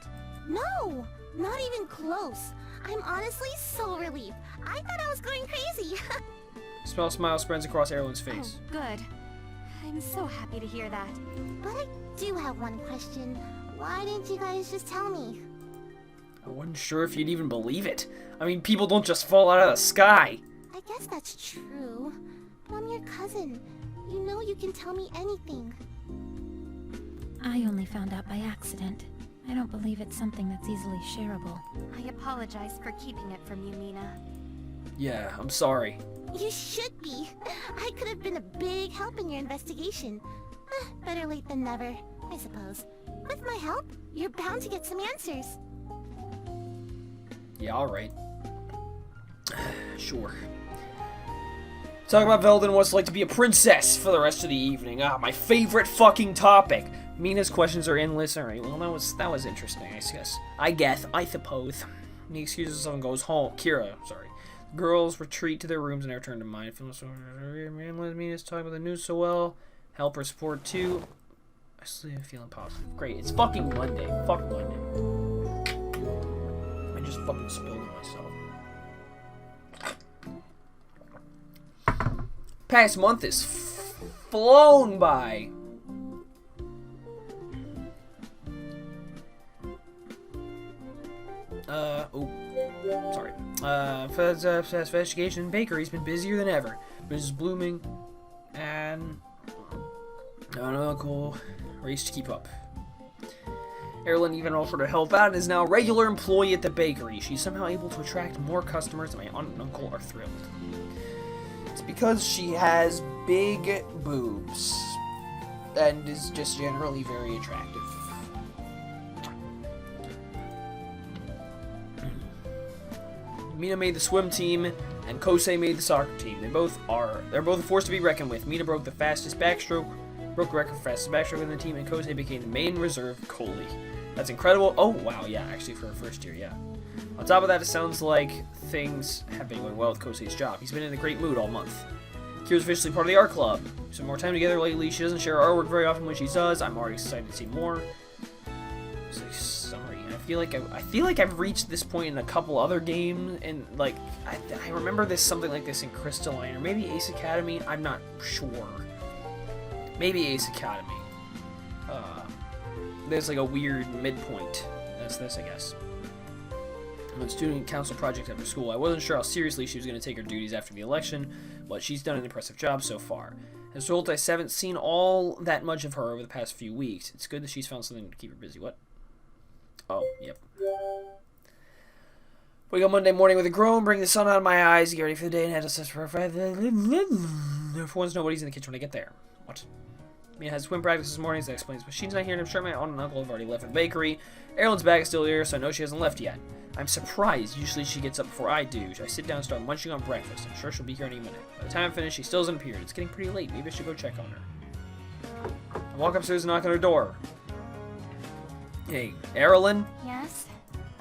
No, not even close. I'm honestly so relieved. I thought I was going crazy. A smile spreads across Erilyn's face. Oh, good. I'm so happy to hear that. But I do have one question. Why didn't you guys just tell me? I wasn't sure if you'd even believe it. I mean, people don't just fall out of the sky. I guess that's true. But I'm your cousin. You know you can tell me anything. I only found out by accident. I don't believe it's something that's easily shareable. I apologize for keeping it from you, Mina. Yeah, I'm sorry. You should be. I could have been a big help in your investigation. Better late than never, I suppose. With my help, you're bound to get some answers. Yeah, alright. Sure. Talk about Velden, what it's like to be a princess for the rest of the evening. Ah, my favorite fucking topic. Mina's questions are endless. Alright, well, that was interesting, I guess. I suppose. He excuses himself and goes home. Kira, sorry. The girls retreat to their rooms and I return to mine. Man, let Mina's talking about the news so well. Help her support too. I still feeling positive. Great, it's fucking Monday. Fuck Monday. I just fucking spilled it myself. Past month is flown by. Sorry. Investigation bakery's been busier than ever. Mrs. Blooming and an uncle race to keep up. Erin even offered to help out and is now a regular employee at the bakery. She's somehow able to attract more customers, and my aunt and uncle are thrilled. It's because she has big boobs and is just generally very attractive. Mina made the swim team, and Kosei made the soccer team. They're both a force to be reckoned with. Mina broke the fastest backstroke, broke the record for fastest backstroke in the team, and Kosei became the main reserve goalie. That's incredible. Oh, wow, yeah, actually for her first year, yeah. On top of that, it sounds like things have been going well with Kosei's job. He's been in a great mood all month. Kira's officially part of the art club. Some more time together lately. She doesn't share her artwork very often when she does. I'm already excited to see more. It's like summary. I feel like I've reached this point in a couple other games, and like I remember this something like this in Crystalline or maybe Ace Academy. I'm not sure. Maybe Ace Academy. There's like a weird midpoint. That's this, I guess. I'm a student council project after school. I wasn't sure how seriously she was going to take her duties after the election, but she's done an impressive job so far. As a result, I haven't seen all that much of her over the past few weeks. It's good that she's found something to keep her busy. What? Oh, yep. Wake up Monday morning with a groan, bring the sun out of my eyes, get ready for the day, and head to for once nobody's in the kitchen when I get there. What? Mina has swim practice this morning, so that explains why she's not here, and I'm sure my aunt and uncle have already left for the bakery. Erilyn's bag is still here, so I know she hasn't left yet. I'm surprised. Usually she gets up before I do. I sit down and start munching on breakfast. I'm sure she'll be here any minute. By the time I'm finished, she still hasn't appeared. It's getting pretty late. Maybe I should go check on her. I walk upstairs and knock on her door. Hey, Erilyn? Yes?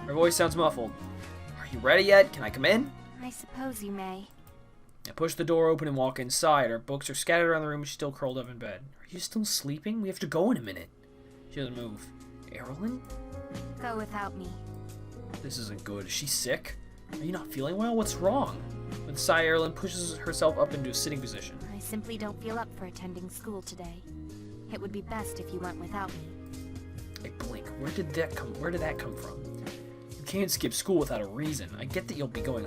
Her voice sounds muffled. Are you ready yet? Can I come in? I suppose you may. I push the door open and walk inside. Her books are scattered around the room and she's still curled up in bed. Are you still sleeping? We have to go in a minute. She doesn't move. Erilyn? Go without me. This isn't good. Is she sick? Are you not feeling well? What's wrong? With a sigh, Erilyn pushes herself up into a sitting position. I simply don't feel up for attending school today. It would be best if you went without me. Hey, Blink, where did that come from? You can't skip school without a reason. I get that you'll be going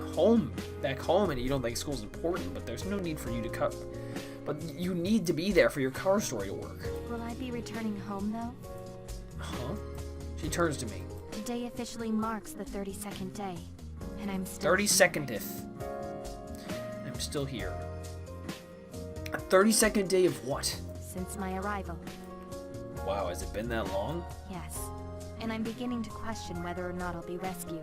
back home, and you don't think school's important, but there's no need for you to cut. But you need to be there for your car story to work. Will I be returning home, though? Huh? She turns to me. Today officially marks the 32nd day, and I'm still 32ndth. I'm still here. A 32nd day of what? Since my arrival. Wow, has it been that long? Yes, and I'm beginning to question whether or not I'll be rescued.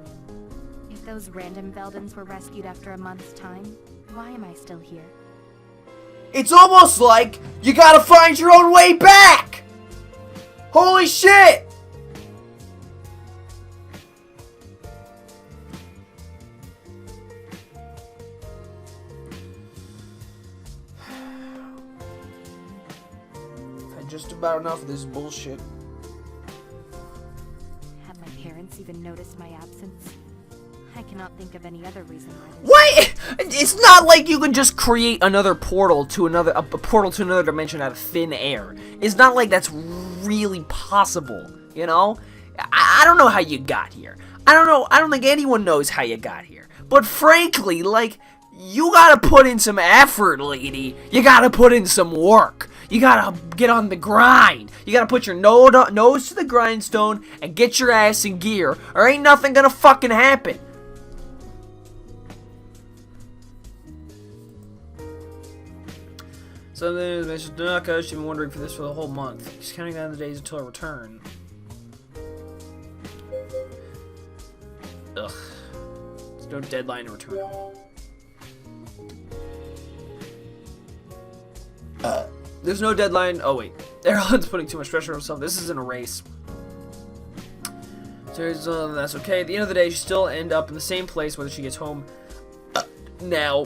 If those random Veldens were rescued after a month's time, why am I still here? It's almost like you gotta find your own way back! Holy shit! Just about enough of this bullshit. Have my parents even noticed my absence? I cannot think of any other reason why. What? It's not like you can just create another portal to a portal to another dimension out of thin air. It's not like that's really possible, you know? I don't know how you got here. I don't think anyone knows how you got here. But frankly, like, you gotta put in some effort, lady. You gotta put in some work. You gotta get on the grind. You gotta put your nose to the grindstone and get your ass in gear, or ain't nothing gonna fucking happen. So then, Mrs. Tanaka, she's been wondering for this for the whole month. She's counting down the days until her return. Ugh. There's no deadline to return home. There's no deadline. Oh, wait. Erilyn's putting too much pressure on herself. This isn't a race. So that's okay. At the end of the day, she still end up in the same place whether she gets home now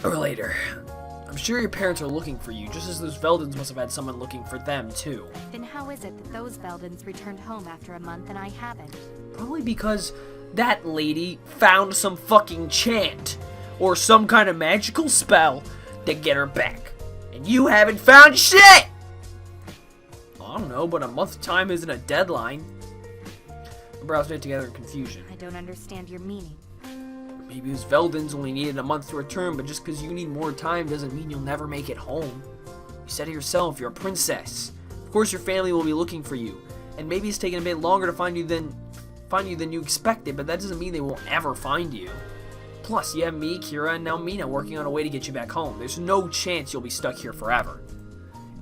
or later. I'm sure your parents are looking for you, just as those Veldens must have had someone looking for them, too. Then how is it that those Veldens returned home after a month and I haven't? Probably because that lady found some fucking chant or some kind of magical spell to get her back. And you haven't found shit! I don't know, but a month's time isn't a deadline. Brows knit together in confusion. I don't understand your meaning. Maybe those Veldens only needed a month to return, but just because you need more time doesn't mean you'll never make it home. You said it yourself, you're a princess. Of course your family will be looking for you, and maybe it's taken a bit longer to find you than you expected, but that doesn't mean they won't ever find you. Plus, you have me, Kira, and now Mina working on a way to get you back home. There's no chance you'll be stuck here forever.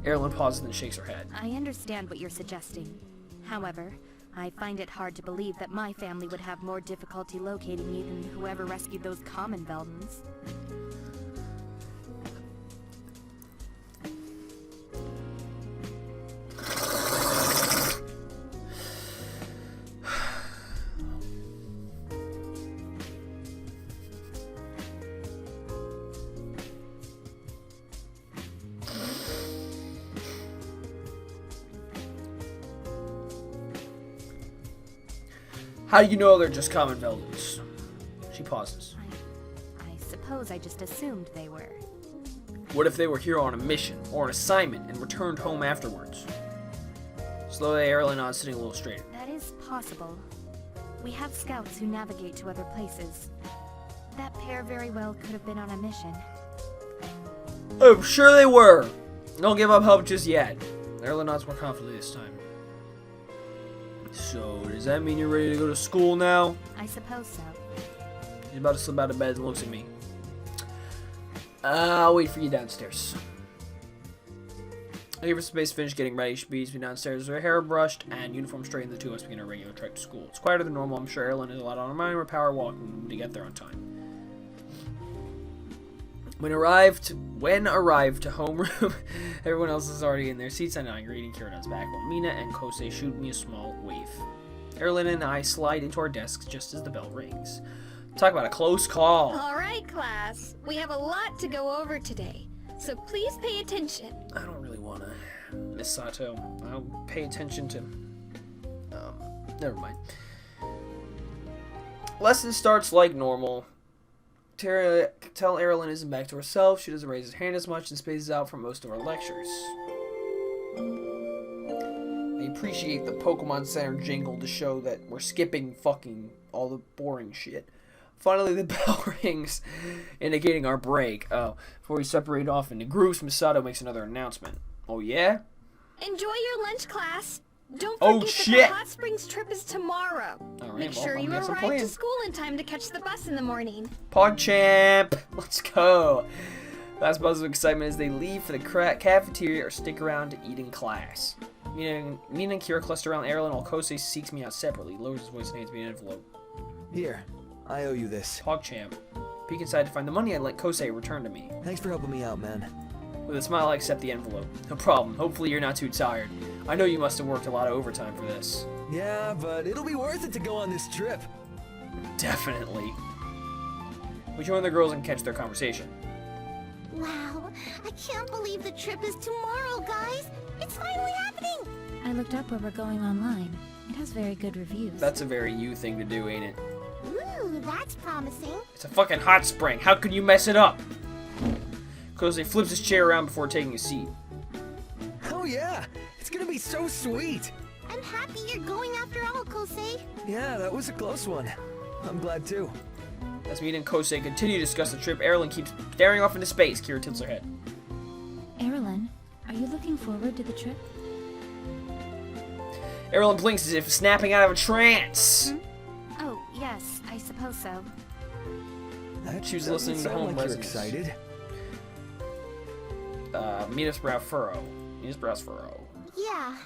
Erilyn pauses and shakes her head. I understand what you're suggesting. However, I find it hard to believe that my family would have more difficulty locating me than whoever rescued those common Veldens. How do you know they're just common Veldens? She pauses. I suppose I just assumed they were. What if they were here on a mission or an assignment and returned home afterwards? Slowly, Erilyn nods, sitting a little straighter. That is possible. We have scouts who navigate to other places. That pair very well could have been on a mission. Oh, sure they were. Don't give up hope just yet. Erilyn nods more confidently this time. So, does that mean you're ready to go to school now? I suppose so. He's about to slip out of bed and looks at me. I'll wait for you downstairs. I give her space to finish getting ready. She beats me downstairs with her hair brushed and uniform straightened. The two of us begin our regular trek to school. It's quieter than normal. I'm sure Erilyn has a lot on her mind. We're power walking to get there on time. When arrived to homeroom, everyone else is already in their seats. I'm not greeting. Kira nods back while Mina and Kosei shoot me a small wave. Erilyn and I slide into our desks just as the bell rings. Talk about a close call. All right, class. We have a lot to go over today, so please pay attention. I don't really want to, Miss Sato. I'll pay attention to... never mind. Lesson starts like normal. Tell Erilyn isn't back to herself. She doesn't raise her hand as much and spaces out for most of our lectures. I appreciate the Pokemon Center jingle to show that we're skipping fucking all the boring shit. Finally, the bell rings, indicating our break. Oh, before we separate off into groups, Misato makes another announcement. Oh, yeah? Enjoy your lunch, class. Don't Oh, forget shit. that the Hot Springs trip is tomorrow. All right, Make well, sure I'm you gonna have some arrive to plans. school in time to catch the bus in the morning. PogChamp! Let's go! Last buzz of excitement as they leave for the cafeteria or stick around to eat in class. Mina and Kira cluster around Erilyn while Kosei seeks me out separately, lowers his voice and hands me an envelope. Here, I owe you this. PogChamp. Peek inside to find the money I'd let Kosei return to me. Thanks for helping me out, man. With a smile, I accept the envelope. No problem. Hopefully you're not too tired. I know you must have worked a lot of overtime for this. Yeah, but it'll be worth it to go on this trip. Definitely. We join the girls and catch their conversation. Wow, I can't believe the trip is tomorrow, guys. It's finally happening. I looked up where we're going online. It has very good reviews. That's a very you thing to do, ain't it? Ooh, that's promising. It's a fucking hot spring. How could you mess it up? Kosei flips his chair around before taking a seat. Oh yeah, it's gonna be so sweet. I'm happy you're going after all, Kosei. Yeah, that was a close one. I'm glad too. As Mina and Kosei continue to discuss the trip, Erilyn keeps staring off into space. Kira tilts her head. Erilyn, are you looking forward to the trip? Erilyn blinks as if snapping out of a trance. Oh, yes, I suppose so. That She was doesn't listening to sound home like you're residents. excited. Mina's brows furrow. Mina's brows furrow. Yeah.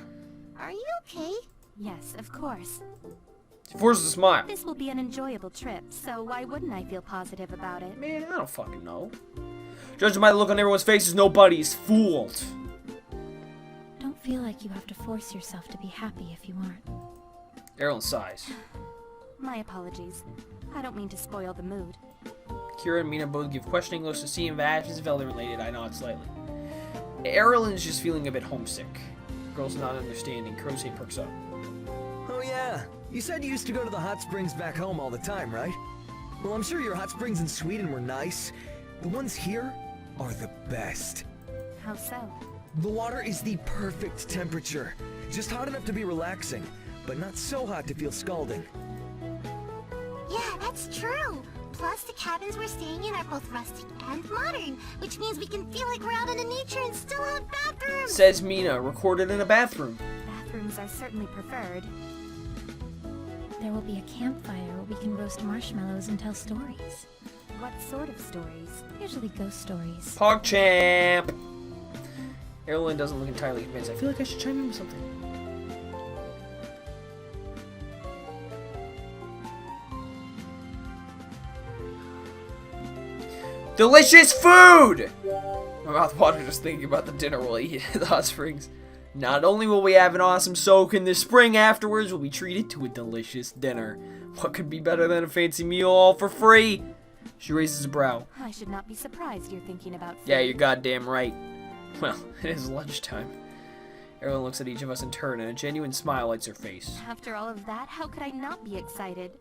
Are you okay? Yes, of course. She forces a smile. This will be an enjoyable trip, so why wouldn't I feel positive about it? Man, I don't fucking know. Judging by the look on everyone's faces, nobody's fooled. Don't feel like you have to force yourself to be happy if you aren't. Erilyn sighs. My apologies. I don't mean to spoil the mood. Kira and Mina both give questioning looks to see if Ash is Velda related. I nod slightly. Erilyn's just feeling a bit homesick. Girl's not understanding. Kosei perks up. Oh yeah, you said you used to go to the hot springs back home all the time, right? Well, I'm sure your hot springs in Sweden were nice. The ones here are the best. How so? The water is the perfect temperature. Just hot enough to be relaxing, but not so hot to feel scalding. Yeah, that's true. Plus, the cabins we're staying in are both rustic and modern, which means we can feel like we're out in the nature and still have bathrooms. Says Mina, recorded in a bathroom. Bathrooms are certainly preferred. There will be a campfire where we can roast marshmallows and tell stories. What sort of stories? Usually ghost stories. PogChamp! Erlen doesn't look entirely convinced. I feel like I should chime in with something. Delicious food! My mouth waters just thinking about the dinner we'll eat at the hot springs. Not only will we have an awesome soak in the spring afterwards, we'll be treated to a delicious dinner. What could be better than a fancy meal all for free? She raises a brow. I should not be surprised you're thinking about food. Yeah, you're goddamn right. Well, it is lunchtime. Erlen looks at each of us in turn, and a genuine smile lights her face. After all of that, how could I not be excited?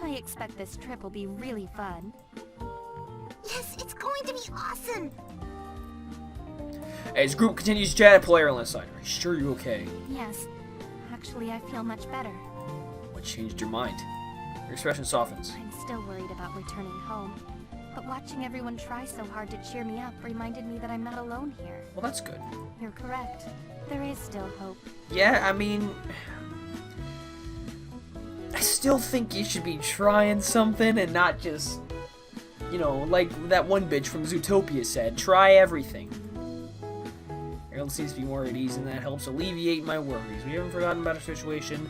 I expect this trip will be really fun. Yes, it's going to be awesome. As group continues to chat, I pull Erlen aside. Are you sure you're okay? Yes. Actually, I feel much better. What changed your mind? Your expression softens. I'm still worried about returning home. But watching everyone try so hard to cheer me up reminded me that I'm not alone here. Well, that's good. You're correct. There is still hope. Yeah, I mean, I still think you should be trying something and not just, you know, like that one bitch from Zootopia said, try everything. Erlen seems to be more at ease, and that helps alleviate my worries. We haven't forgotten about our situation.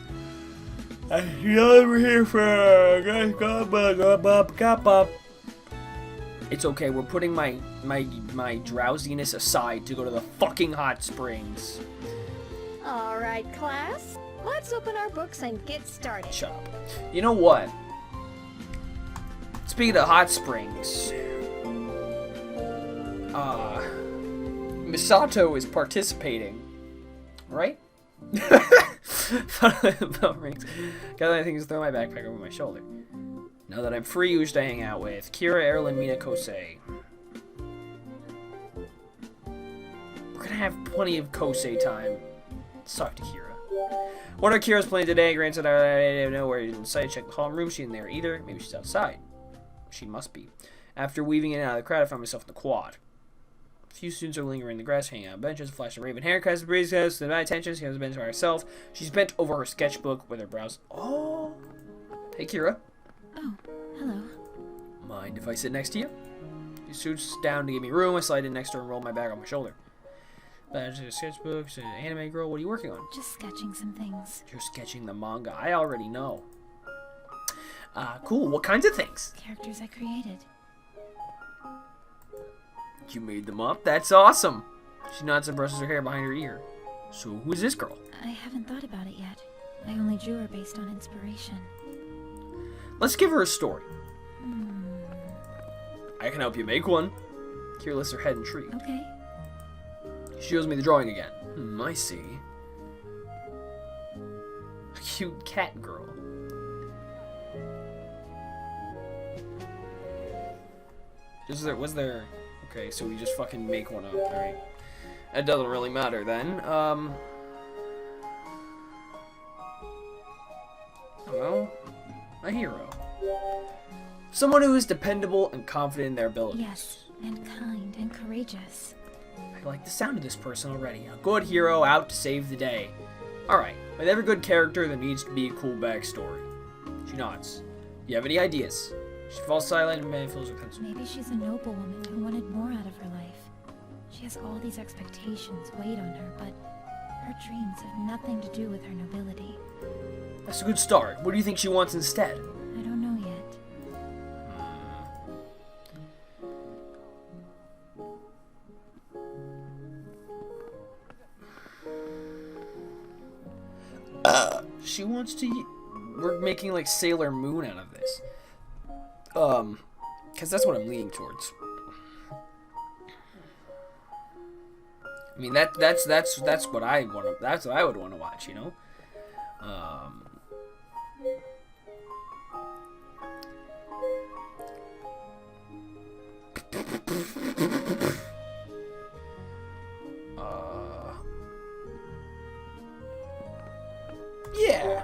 We're here for It's okay, we're putting my drowsiness aside to go to the fucking hot springs. All right, class. Let's open our books and get started. Shut up. You know what? Speaking of hot springs, Misato is participating, right? Bell rings. Got anything to throw my backpack over my shoulder. Now that I'm free, who should I hang out with? Kira, Erlen, Mina, Kosei. We're gonna have plenty of Kosei time. Let's talk to Kira. What are Kira's plans today? Granted, I don't know where she's inside. Check the hall room. She in there either. Maybe she's outside. She must be. After weaving in and out of the crowd, I found myself in the quad. A few students are lingering in the grass, hanging out on benches. A flash of raven hair casts the breeze to my attention. She has a bench by herself. She's bent over her sketchbook with her brows. Oh. Hey, Kira. Oh, hello. Mind if I sit next to you? She scoots down to give me room. I slide in next to her and roll my bag on my shoulder. Sketchbooks, anime girl, what are you working on? Just sketching some things. You're sketching the manga. I already know. Cool. What kinds of things? Characters I created. You made them up? That's awesome. She nods and brushes her hair behind her ear. So, who is this girl? I haven't thought about it yet. I only drew her based on inspiration. Let's give her a story. I can help you make one. Kira lifts her head intrigued. Okay. She shows me the drawing again. I see. A cute cat girl. Was there... Okay, so we just fucking make one up, alright. That doesn't really matter then. I don't know. A hero. Someone who is dependable and confident in their abilities. Yes, and kind and courageous. I like the sound of this person already. A good hero out to save the day. Alright, with every good character, there needs to be a cool backstory. She nods. You have any ideas? She falls silent and man fills her pencil. Maybe she's a noble woman who wanted more out of her life. She has all these expectations weighed on her, but her dreams have nothing to do with her nobility. That's a good start. What do you think she wants instead? I don't know yet. She wants to... We're making like Sailor Moon out of this. Because that's what I'm leaning towards. I mean, that's what I want to... That's what I would want to watch, you know? Yeah.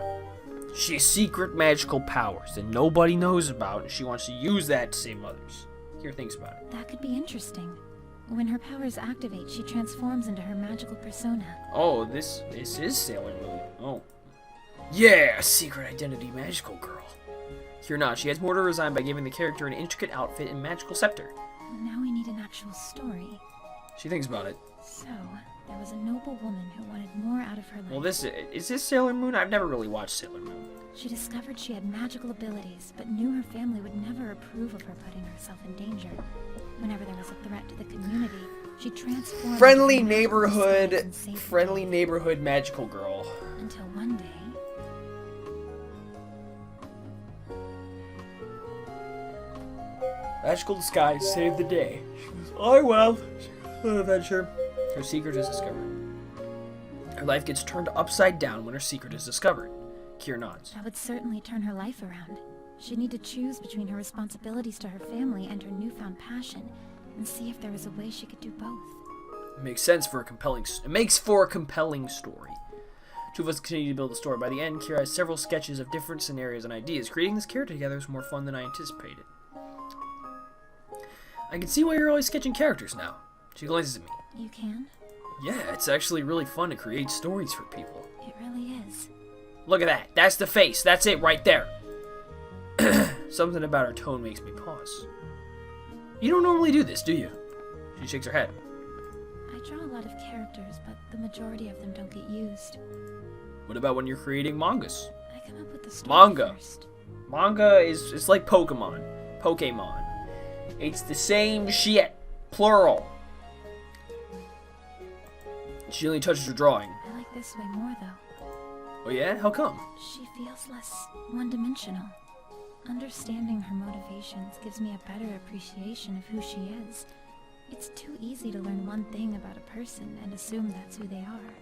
She has secret magical powers that nobody knows about, and she wants to use that to save others. Kira thinks about it. That could be interesting. When her powers activate, she transforms into her magical persona. Oh, this is Sailor Moon. Oh. Yeah, secret identity magical girl. Kira nods. She has more to resign by giving the character an intricate outfit and magical scepter. Now we need an actual story. She thinks about it. So, there was a noble woman who wanted more out of her life. Well, is this Sailor Moon? I've never really watched Sailor Moon. She discovered she had magical abilities, but knew her family would never approve of her putting herself in danger. Whenever there was a threat to the community, she transformed. Friendly into a magical neighborhood, spirit and saved friendly the day. neighborhood magical girl. Until one day, Magical disguise saved the day. Oh well, adventure. Her secret is discovered. Her life gets turned upside down when her secret is discovered. Kira nods. that would certainly turn her life around. She'd need to choose between her responsibilities to her family and her newfound passion, and see if there was a way she could do both. It makes sense for a compelling. It makes for a compelling story. Two of us continue to build the story. By the end, Kira has several sketches of different scenarios and ideas. Creating this character together is more fun than I anticipated. I can see why you're always sketching characters now. She glances at me. You can? Yeah, it's actually really fun to create stories for people. It really is. Look at that. That's the face. That's it right there. Something about her tone makes me pause. You don't normally do this, do you? She shakes her head. I draw a lot of characters, but the majority of them don't get used. What about when you're creating mangas? I come up with the story Manga. first. Manga is it's like Pokemon. Pokemon. It's the same shit. Plural. She only touches her drawing. I like this way more, though. Oh yeah? How come? She feels less one-dimensional. Understanding her motivations gives me a better appreciation of who she is. It's too easy to learn one thing about a person and assume that's who they are.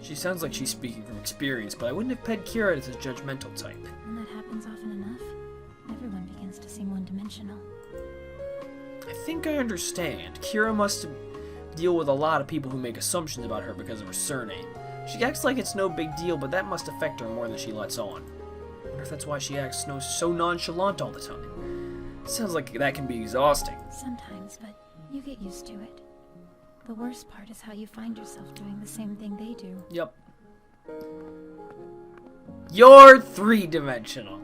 She sounds like she's speaking from experience, but I wouldn't have pegged Kira as a judgmental type. When that happens often enough, everyone begins to seem one-dimensional. I think I understand. Kira must deal with a lot of people who make assumptions about her because of her surname. She acts like it's no big deal, but that must affect her more than she lets on. I wonder if that's why she acts so nonchalant all the time. Sounds like that can be exhausting. Sometimes, but you get used to it. The worst part is how you find yourself doing the same thing they do. Yep. You're three-dimensional.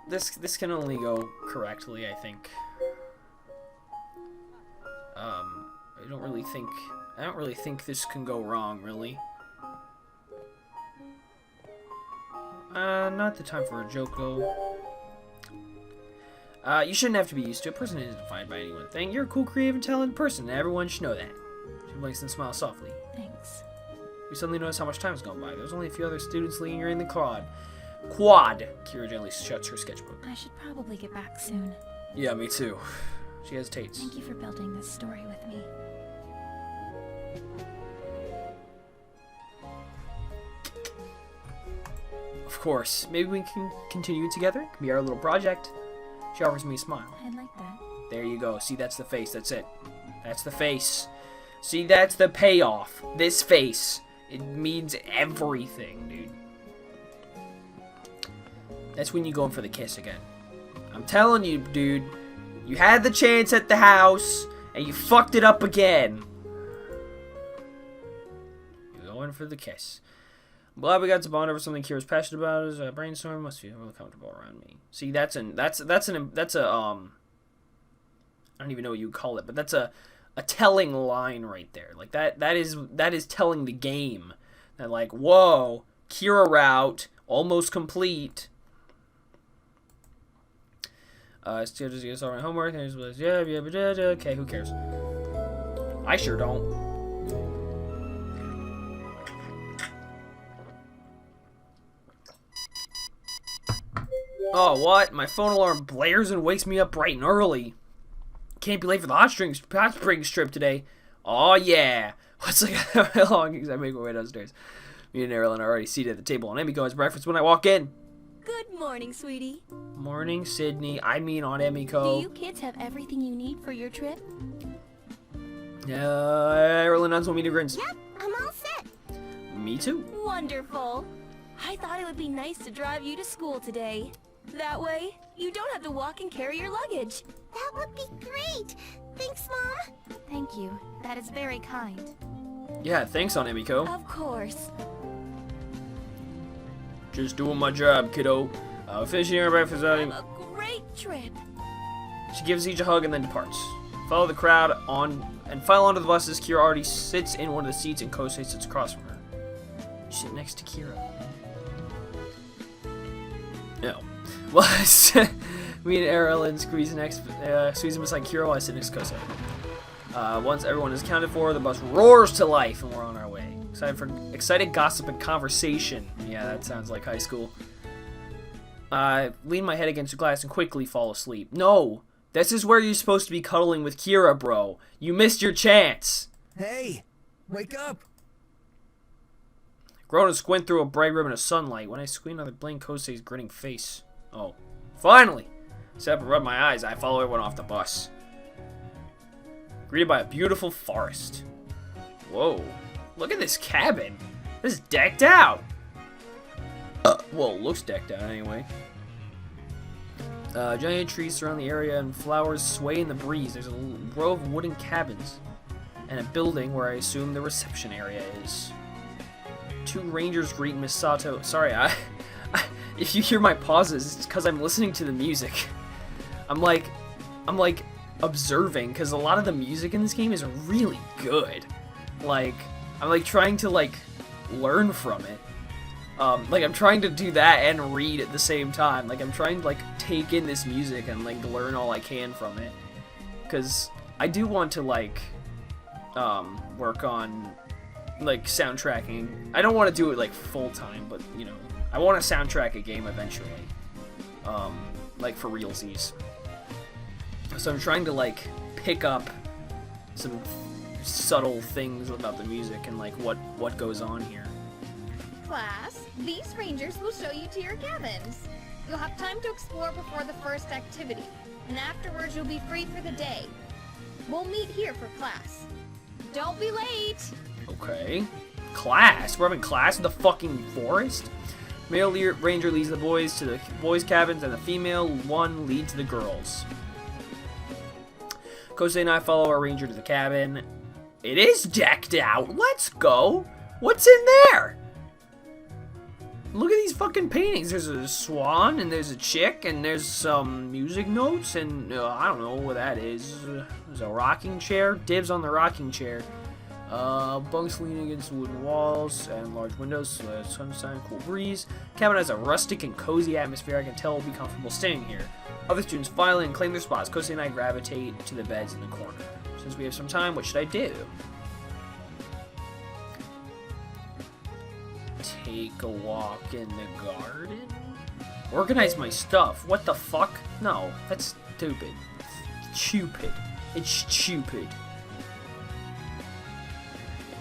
This can only go correctly, I think. I don't really think this can go wrong, really. Not the time for a joke, though. You shouldn't have to be used to it. A person isn't defined by any one thing. You're a cool, creative, and talented person, and everyone should know that. She blinks and smiles softly. Thanks. We suddenly notice how much time has gone by. There's only a few other students lingering in the quad. Kira gently shuts her sketchbook. I should probably get back soon. Yeah, me too. She hesitates. Thank you for building this story with me. Of course. Maybe we can continue it together. It can be our little project. She offers me a smile. I'd like that. There you go. See, that's the face. That's it. That's the face. See, that's the payoff. This face. It means everything, dude. That's when you go in for the kiss again. I'm telling you, dude. You had the chance at the house, and you fucked it up again. You're going for the kiss. I'm glad we got to bond over something Kira's passionate about. Is brainstorm must feel really comfortable around me. See, that's a I don't even know what you would call it, but that's a telling line right there. Like that is telling the game that, like, whoa, Kira route almost complete. Still just get all my homework. Yeah. Okay, who cares? I sure don't. Oh, what? My phone alarm blares and wakes me up bright and early. Can't be late for the hot springs trip today. Oh, yeah. What's like how long as I make my way downstairs? Me and Erin are already seated at the table, and Emiko has breakfast when I walk in. Good morning, sweetie. Morning, Sydney. I mean on Emiko. Do you kids have everything you need for your trip? Erin wants me to grin. Yep, I'm all set. Me too. Wonderful. I thought it would be nice to drive you to school today. That way, you don't have to walk and carry your luggage. That would be great. Thanks, Mom. Thank you. That is very kind. Yeah, thanks on Emiko. Of course. Just doing my job, kiddo. Finishing our breakfast. Have a great trip. She gives each a hug and then departs. Follow the crowd on and file onto the buses. Kira already sits in one of the seats and Kosei sits across from her. You sit next to Kira. No. Well, me and Erilyn squeeze in beside Kira while I sit next to Kosei. Once everyone is accounted for, the bus roars to life and we're on our way. Excited gossip and conversation. Yeah, that sounds like high school. Lean my head against the glass and quickly fall asleep. No! This is where you're supposed to be cuddling with Kira, bro. You missed your chance. Hey, wake up. Grown and squint through a bright ribbon of sunlight. When I squint, I blink Kosei's grinning face. Oh, finally! Sit up and rub my eyes. I follow everyone off the bus. Greeted by a beautiful forest. Whoa, look at this cabin. This is decked out. Well, it looks decked out anyway. Giant trees surround the area and flowers sway in the breeze. There's a row of wooden cabins and a building where I assume the reception area is. 2 rangers greet Miss Sato. Sorry, if you hear my pauses, it's because I'm listening to the music. I'm like observing because a lot of the music in this game is really good. Like, I'm like trying to like learn from it. Like I'm trying to do that and read at the same time. Like I'm trying to like take in this music and like learn all I can from it. Cause I do want to like work on like soundtracking. I don't want to do it like full time, but you know, I want to soundtrack a game eventually. Like for realsies. So I'm trying to like pick up some subtle things about the music and like what goes on here. Class, these rangers will show you to your cabins. You'll have time to explore before the first activity, and afterwards you'll be free for the day. We'll meet here for class. Don't be late! Okay. Class? We're having class in the fucking forest? Male ranger leads the boys to the boys' cabins, and the female one leads the girls. Kosei and I follow our ranger to the cabin. It is decked out! Let's go! What's in there? Look at these fucking paintings. There's a swan, and there's a chick, and there's some music notes, and I don't know what that is. There's a rocking chair. Dibs on the rocking chair. Bunks leaning against wooden walls and large windows. Sunshine, cool breeze. Cabin has a rustic and cozy atmosphere. I can tell we'll be comfortable staying here. Other students file in and claim their spots. Kosei and I gravitate to the beds in the corner. Since we have some time, what should I do? Take a walk in the garden? Organize my stuff. What the fuck? No, that's stupid. Stupid. It's stupid.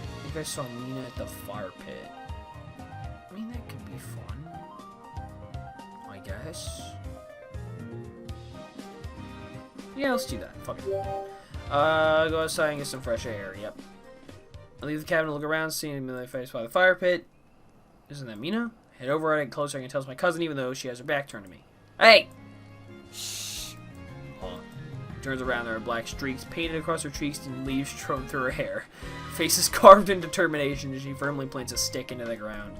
I think I saw Mina at the fire pit. I mean, that could be fun. I guess. Yeah, let's do that. Fuck it. Go outside and get some fresh air. Yep. I leave the cabin to look around, seeing Mina face by the fire pit. Isn't that Mina? Head over and closer. I can tell it's my cousin, even though she has her back turned to me. Hey! Shh. Turns around, there are black streaks painted across her cheeks and leaves thrown through her hair. Her face is carved in determination as she firmly plants a stick into the ground.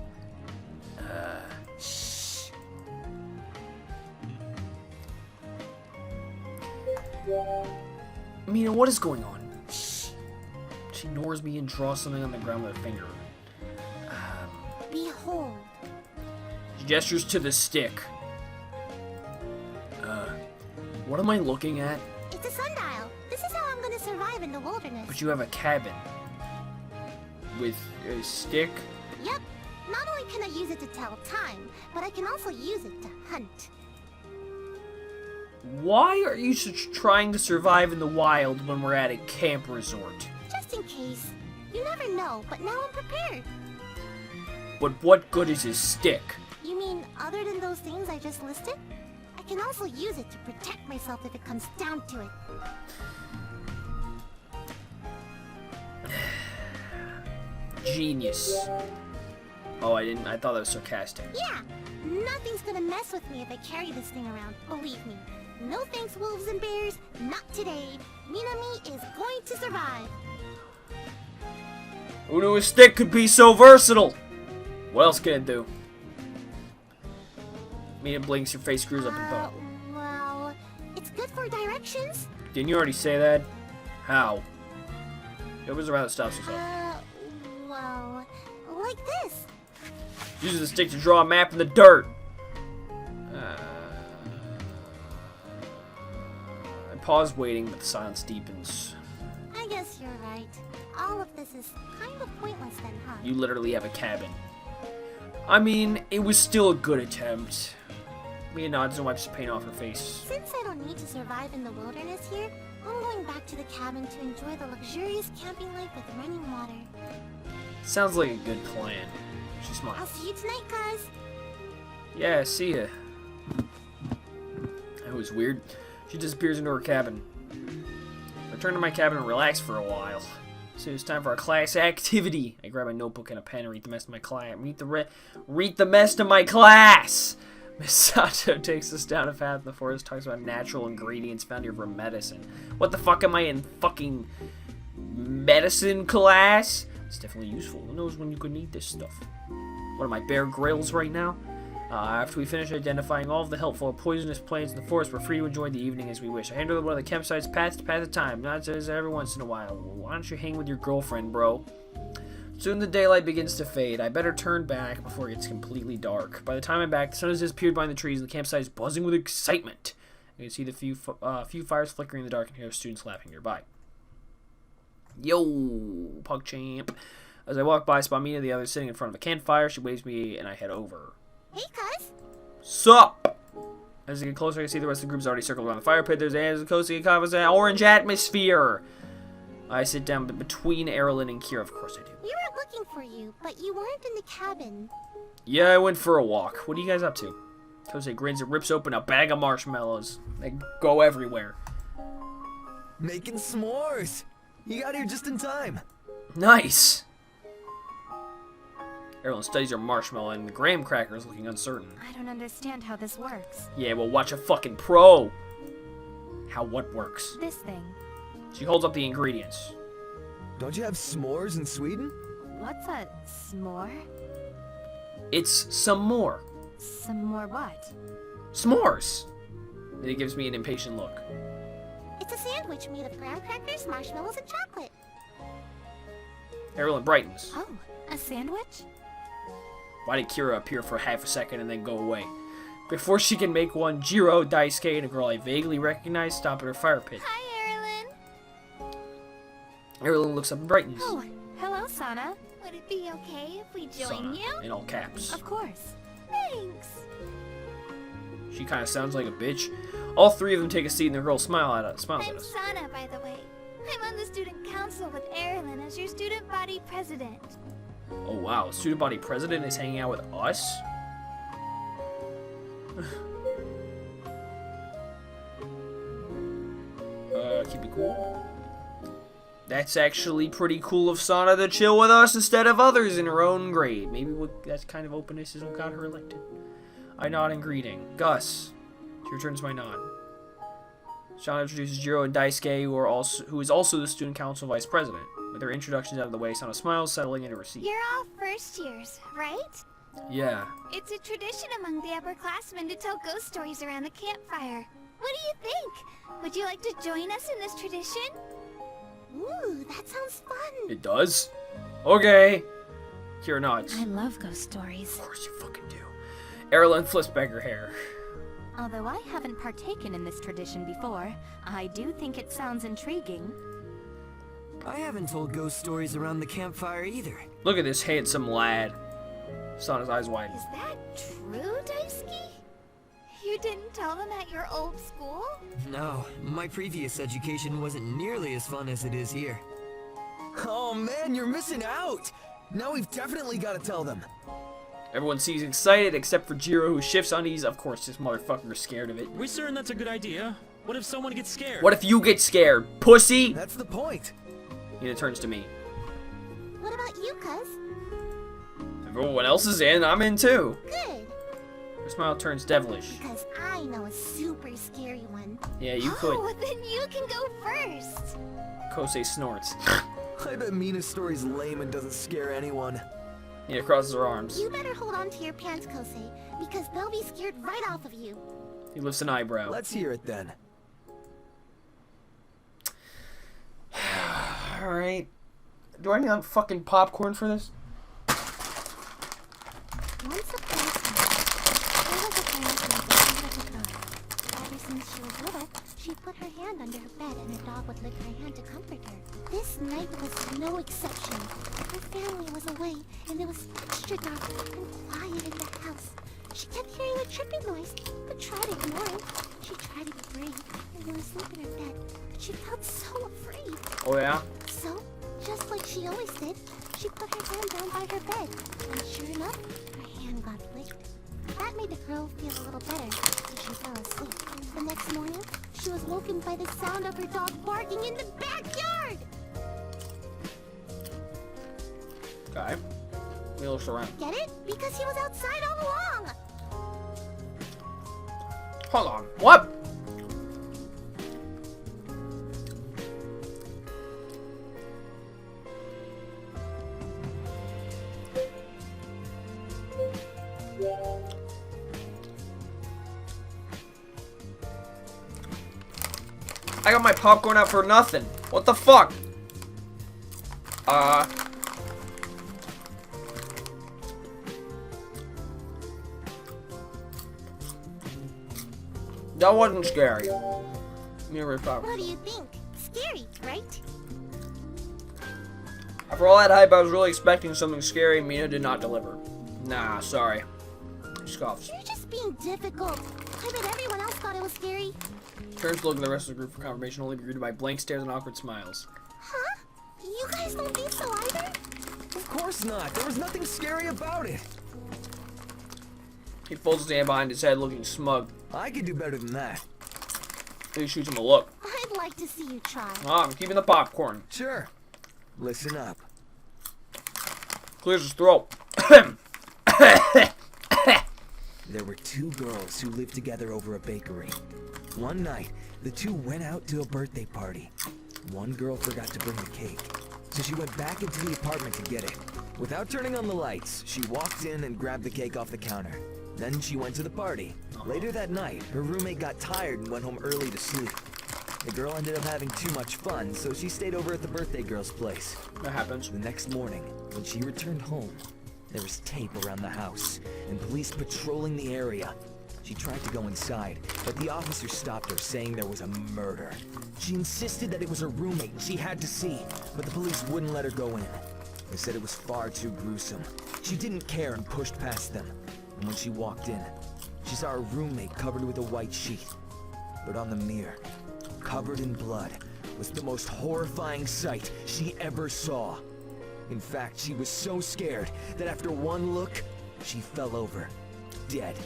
Shh. Mina, what is going on? Shh. She ignores me and draws something on the ground with her finger. Behold. She gestures to the stick. What am I looking at? It's a sundial. This is how I'm gonna survive in the wilderness. But you have a cabin. With a stick? Yep. Not only can I use it to tell time, but I can also use it to hunt. Why are you trying to survive in the wild when we're at a camp resort? Just in case. You never know, but now I'm prepared. But what good is his stick? You mean other than those things I just listed? I can also use it to protect myself if it comes down to it. Genius. Oh, I didn't. I thought that was sarcastic. Yeah, nothing's gonna mess with me if I carry this thing around, believe me. No thanks, wolves and bears, not today. Minami is going to survive. Who knew a stick could be so versatile? What else can it do? Mina blinks, your face screws up and thought. Well, it's good for directions. Didn't you already say that? How? It was around that stops us up. Well, like this. Uses the stick to draw a map in the dirt. I pause waiting, but the silence deepens. I guess you're right. All of this is kind of pointless then, huh? You literally have a cabin. I mean, it was still a good attempt. Mia nods and wipes the paint off her face. Since I don't need to survive in the wilderness here, I'm going back to the cabin to enjoy the luxurious camping life with running water. Sounds like a good plan. She smiles. I'll see you tonight, cuz. Yeah, see ya. That was weird. She disappears into her cabin. I return to my cabin and relax for a while. So it's time for our class activity. I grab a notebook and a pen and read the rest of my class. Read the rest of my class. Miss Sato takes us down a path in the forest, talks about natural ingredients found here for medicine. What the fuck am I in fucking medicine class? It's definitely useful. Who knows when you could need this stuff? What am I, Bear Grylls right now? After we finish identifying all of the helpful or poisonous plants in the forest, we're free to enjoy the evening as we wish. I handle one of the campsites path to path at a time, not just every once in a while. Why don't you hang with your girlfriend, bro? Soon the daylight begins to fade. I better turn back before it gets completely dark. By the time I'm back, the sun has disappeared behind the trees and the campsite is buzzing with excitement. You can see the few fires flickering in the dark and hear students laughing nearby. Yo, PogChamp. As I walk by, I spot Mina and the others sitting in front of a campfire. She waves me and I head over. Hey, cuz. Sup? As I get closer, I see the rest of the group's already circled around the fire pit. There's a cozy, an orange atmosphere. I sit down between Erilyn and Kira. Of course I do. We were looking for you, but you weren't in the cabin. Yeah, I went for a walk. What are you guys up to? Kose grins and rips open a bag of marshmallows. They go everywhere. Making s'mores. You got here just in time. Nice. Erilyn studies her marshmallow and the graham cracker is looking uncertain. I don't understand how this works. Yeah, well, watch a fucking pro. How what works? This thing. She holds up the ingredients. Don't you have s'mores in Sweden? What's a s'more? It's some more. Some more what? S'mores. Then he gives me an impatient look. It's a sandwich made of graham crackers, marshmallows, and chocolate. Erilyn brightens. Oh, a sandwich? Why did Kira appear for half a second and then go away? Before she can make one, Jiro, Daisuke, and a girl I vaguely recognize stop at her fire pit. Hi, Erilyn. Erilyn looks up and brightens. Oh, hello, Sana. Would it be okay if we join Sana, you? in all caps. Of course. Thanks. She kind of sounds like a bitch. All three of them take a seat and the girl smiles at us. I'm Sana, by the way. I'm on the student council with Erilyn as your student body president. Oh wow, the student body president is hanging out with us? Keep it cool. That's actually pretty cool of Sana to chill with us instead of others in her own grade. Maybe that kind of openness is what got her elected. I nod in greeting. Gus. She returns my nod. Sana introduces Jiro and Daisuke, who is also the student council vice president. With their introductions out of the way, Sana smiles, settling into her seat. You're all first years, right? Yeah. It's a tradition among the upperclassmen to tell ghost stories around the campfire. What do you think? Would you like to join us in this tradition? Ooh, that sounds fun. It does? Okay. Kira nods. I love ghost stories. Of course you fucking do. Erilyn flips back her hair. Although I haven't partaken in this tradition before, I do think it sounds intriguing. I haven't told ghost stories around the campfire either. Look at this handsome lad. Sana's eyes widen. Is that true, Daisuke? You didn't tell them at your old school? No, my previous education wasn't nearly as fun as it is here. Oh man, you're missing out! Now we've definitely got to tell them. Everyone seems excited except for Jiro, who shifts unease. Of course, this motherfucker is scared of it. We certain that's a good idea? What if someone gets scared? What if you get scared, pussy? That's the point. He turns to me. What about you, cuz? Everyone else is in, I'm in too. Good. Her smile turns devilish. Because I know a super scary one. Yeah, you could. Oh, then you can go first. Kosei snorts. I bet Mina's story's lame and doesn't scare anyone. Mina crosses her arms. You better hold on to your pants, Kosei, because they'll be scared right off of you. He lifts an eyebrow. Let's hear it then. Alright. Do I need fucking popcorn for this? Once upon a time, there was a family with a beautiful dog. Ever since she was little, she put her hand under her bed and her dog would lick her hand to comfort her. This night was no exception. Her family was away, and it was extra dark and quiet in the house. She kept hearing a tripping noise, but tried to ignore it. She tried to be brave and go to sleep in her bed, but she felt so afraid. Oh yeah? So, just like she always did, she put her hand down by her bed, and sure enough, her hand got licked. That made the girl feel a little better, so she fell asleep. The next morning, she was woken by the sound of her dog barking in the backyard! Okay. He looks around. Get it? Because he was outside all along! Hold on. What? I got my popcorn out for nothing. What the fuck? That wasn't scary. Mirror popcorn. What do you think? Scary, right? After all that hype, I was really expecting something scary. Mina did not deliver. Nah, sorry. She scoffs. You're just being difficult. I bet everyone else thought it was scary. Turns to look at the rest of the group for confirmation, only to be greeted by blank stares and awkward smiles. Huh? You guys don't think so either? Of course not. There was nothing scary about it. He folds his hand behind his head, looking smug. I could do better than that. He shoots him a look. I'd like to see you try. I'm keeping the popcorn. Sure. Listen up. Clears his throat. There were two girls who lived together over a bakery. One night, the two went out to a birthday party. One girl forgot to bring the cake, so she went back into the apartment to get it. Without turning on the lights, she walked in and grabbed the cake off the counter. Then she went to the party. Later that night, her roommate got tired and went home early to sleep. The girl ended up having too much fun, so she stayed over at the birthday girl's place. That happens. The next morning, when she returned home, there was tape around the house and police patrolling the area. She tried to go inside, but the officer stopped her, saying there was a murder. She insisted that it was her roommate and she had to see, but the police wouldn't let her go in. They said it was far too gruesome. She didn't care and pushed past them. And when she walked in, she saw her roommate covered with a white sheet. But on the mirror, covered in blood, was the most horrifying sight she ever saw. In fact, she was so scared that after one look, she fell over, dead.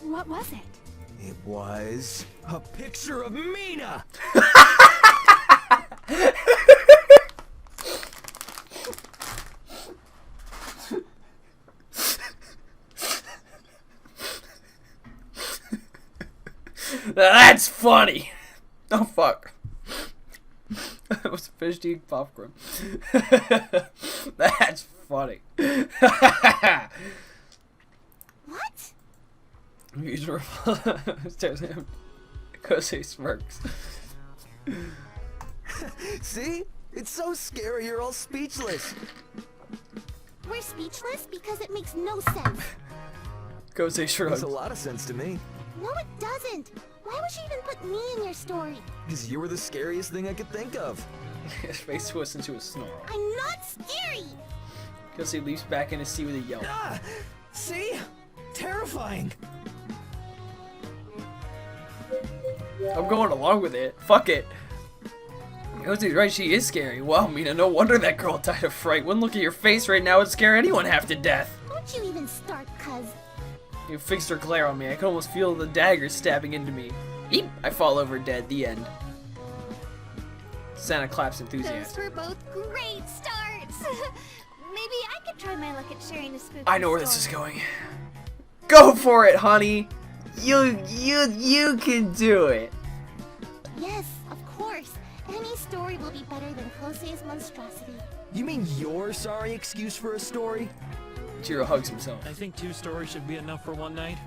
What was it? It was a picture of Mina! That's funny. Oh fuck. I was finished eating popcorn. That's funny. What? User stares at him because he smirks. See? It's so scary you're all speechless. We're speechless because it makes no sense. Kosei shrugs. Makes a lot of sense to me. No, it doesn't. Why would you even put me in your story? Because you were the scariest thing I could think of. His face twists into a snarl. I'm not scary. Kosei leaps back in his seat with a yelp. Ah! See? Terrifying. I'm going along with it. Fuck it. Kosei's right, she is scary. Wow, Mina, no wonder that girl died of fright. One look at your face right now would scare anyone half to death. Don't you even start, cuz. You fixed her glare on me. I could almost feel the dagger stabbing into me. Eep! I fall over dead. The end. Santa claps Those enthusiast. were both great starts. Maybe I could try my luck at sharing a spooky I know where this is story. going. Go for it, honey. You can do it. Yes, of course. Any story will be better than Jose's monstrosity. You mean your sorry excuse for a story? Jiro hugs himself. I think 2 stories should be enough for one night.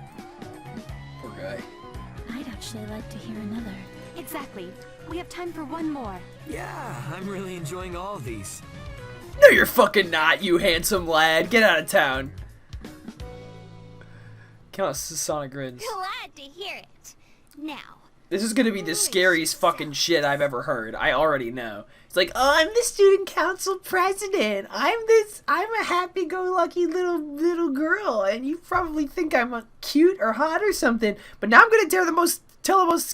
Poor guy. I'd actually like to hear another. Exactly. We have time for one more. Yeah, I'm really enjoying all of these. No, you're fucking not, you handsome lad. Get out of town. Count Sonic grins. Glad to hear it. Now, This is gonna be the scariest fucking shit I've ever heard. I already know. It's like, oh, I'm the student council president. I'm a happy-go-lucky little girl, and you probably think I'm a cute or hot or something. But now I'm gonna tell the most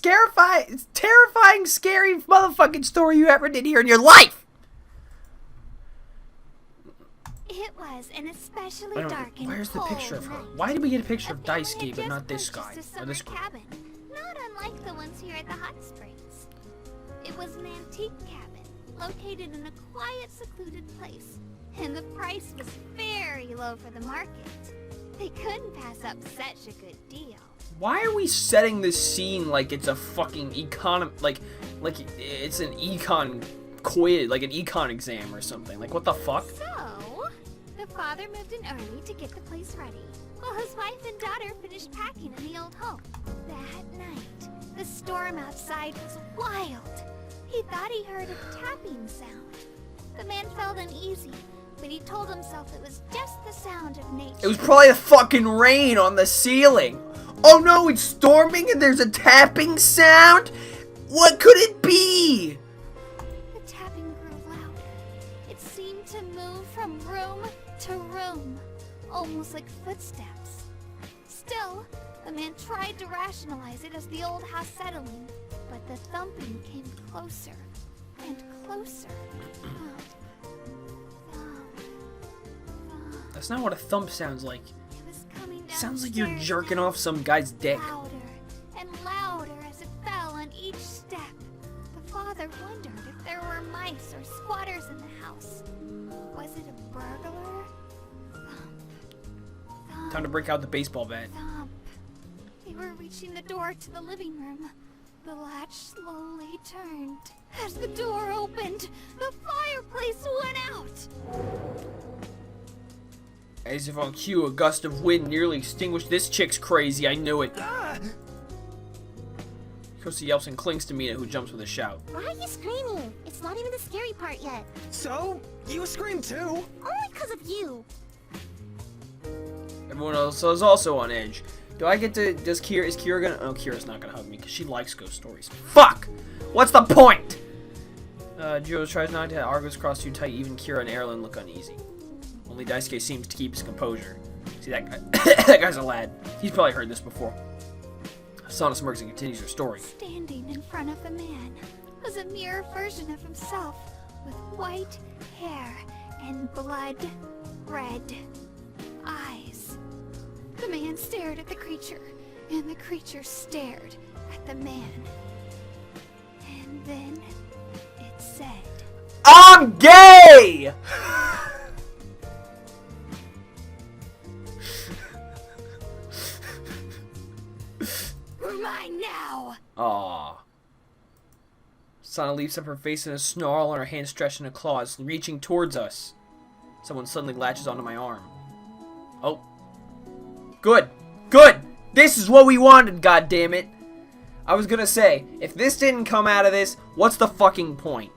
terrifying, scary motherfucking story you ever did hear in your life. it was an especially dark and Where's the cold picture of her? night. Why did we get a picture A of family Daisuke, had but not just this guy purchased a or this summer group? cabin, not unlike the ones here at the hot springs. It was an antique cabin, located in a quiet, secluded place, and the price was very low for the market. They couldn't pass up such a good deal. Why are we setting this scene like it's a fucking like it's an econ quiz, like an econ exam or something? Like, what the fuck? So, the father moved in early to get the place ready, while his wife and daughter finished packing in the old home. That night, the storm outside was wild. He thought he heard a tapping sound. The man felt uneasy, but he told himself it was just the sound of nature. It was probably the fucking rain on the ceiling. Oh no, it's storming and there's a tapping sound? What could it be? The tapping grew louder. It seemed to move from room to room, almost like footsteps. Still, the man tried to rationalize it as the old house settled in, but the thumping came closer and closer. Thump, thump, thump. That's not what a thump sounds like. It was coming down. Sounds like you're jerking off some guy's dick. Louder and louder as it fell on each step. The father wondered if there were mice or squatters in the house. Was it a burglar? Thump, thump, Time to break out the baseball bat. thump. They were reaching the door to the living room. The latch slowly turned. As the door opened, the fireplace went out. As if on cue, a gust of wind nearly extinguished this chick's crazy. I knew it. Kosi yelps and clings to Mina, who jumps with a shout. Why are you screaming? It's not even the scary part yet. So, you scream too? Only because of you. Everyone else is also on edge. Do I get to... is Kira gonna... Oh, Kira's not gonna hug me, because she likes ghost stories. Fuck! What's the point? Jiro tries not to have Argos cross too tight. Even Kira and Erlen look uneasy. Only Daisuke seems to keep his composure. See, that guy... that guy's a lad. He's probably heard this before. Sana smirks and continues her story. Standing in front of the man was a mirror version of himself with white hair and blood red eyes. The man stared at the creature, and the creature stared at the man. And then it said, I'm gay! "We're mine now!" Aww. Sana leaps up, her face in a snarl and her hand stretched in a claws, reaching towards us. Someone suddenly latches onto my arm. Oh. Good. Good! This is what we wanted, goddammit! I was gonna say, if this didn't come out of this, what's the fucking point?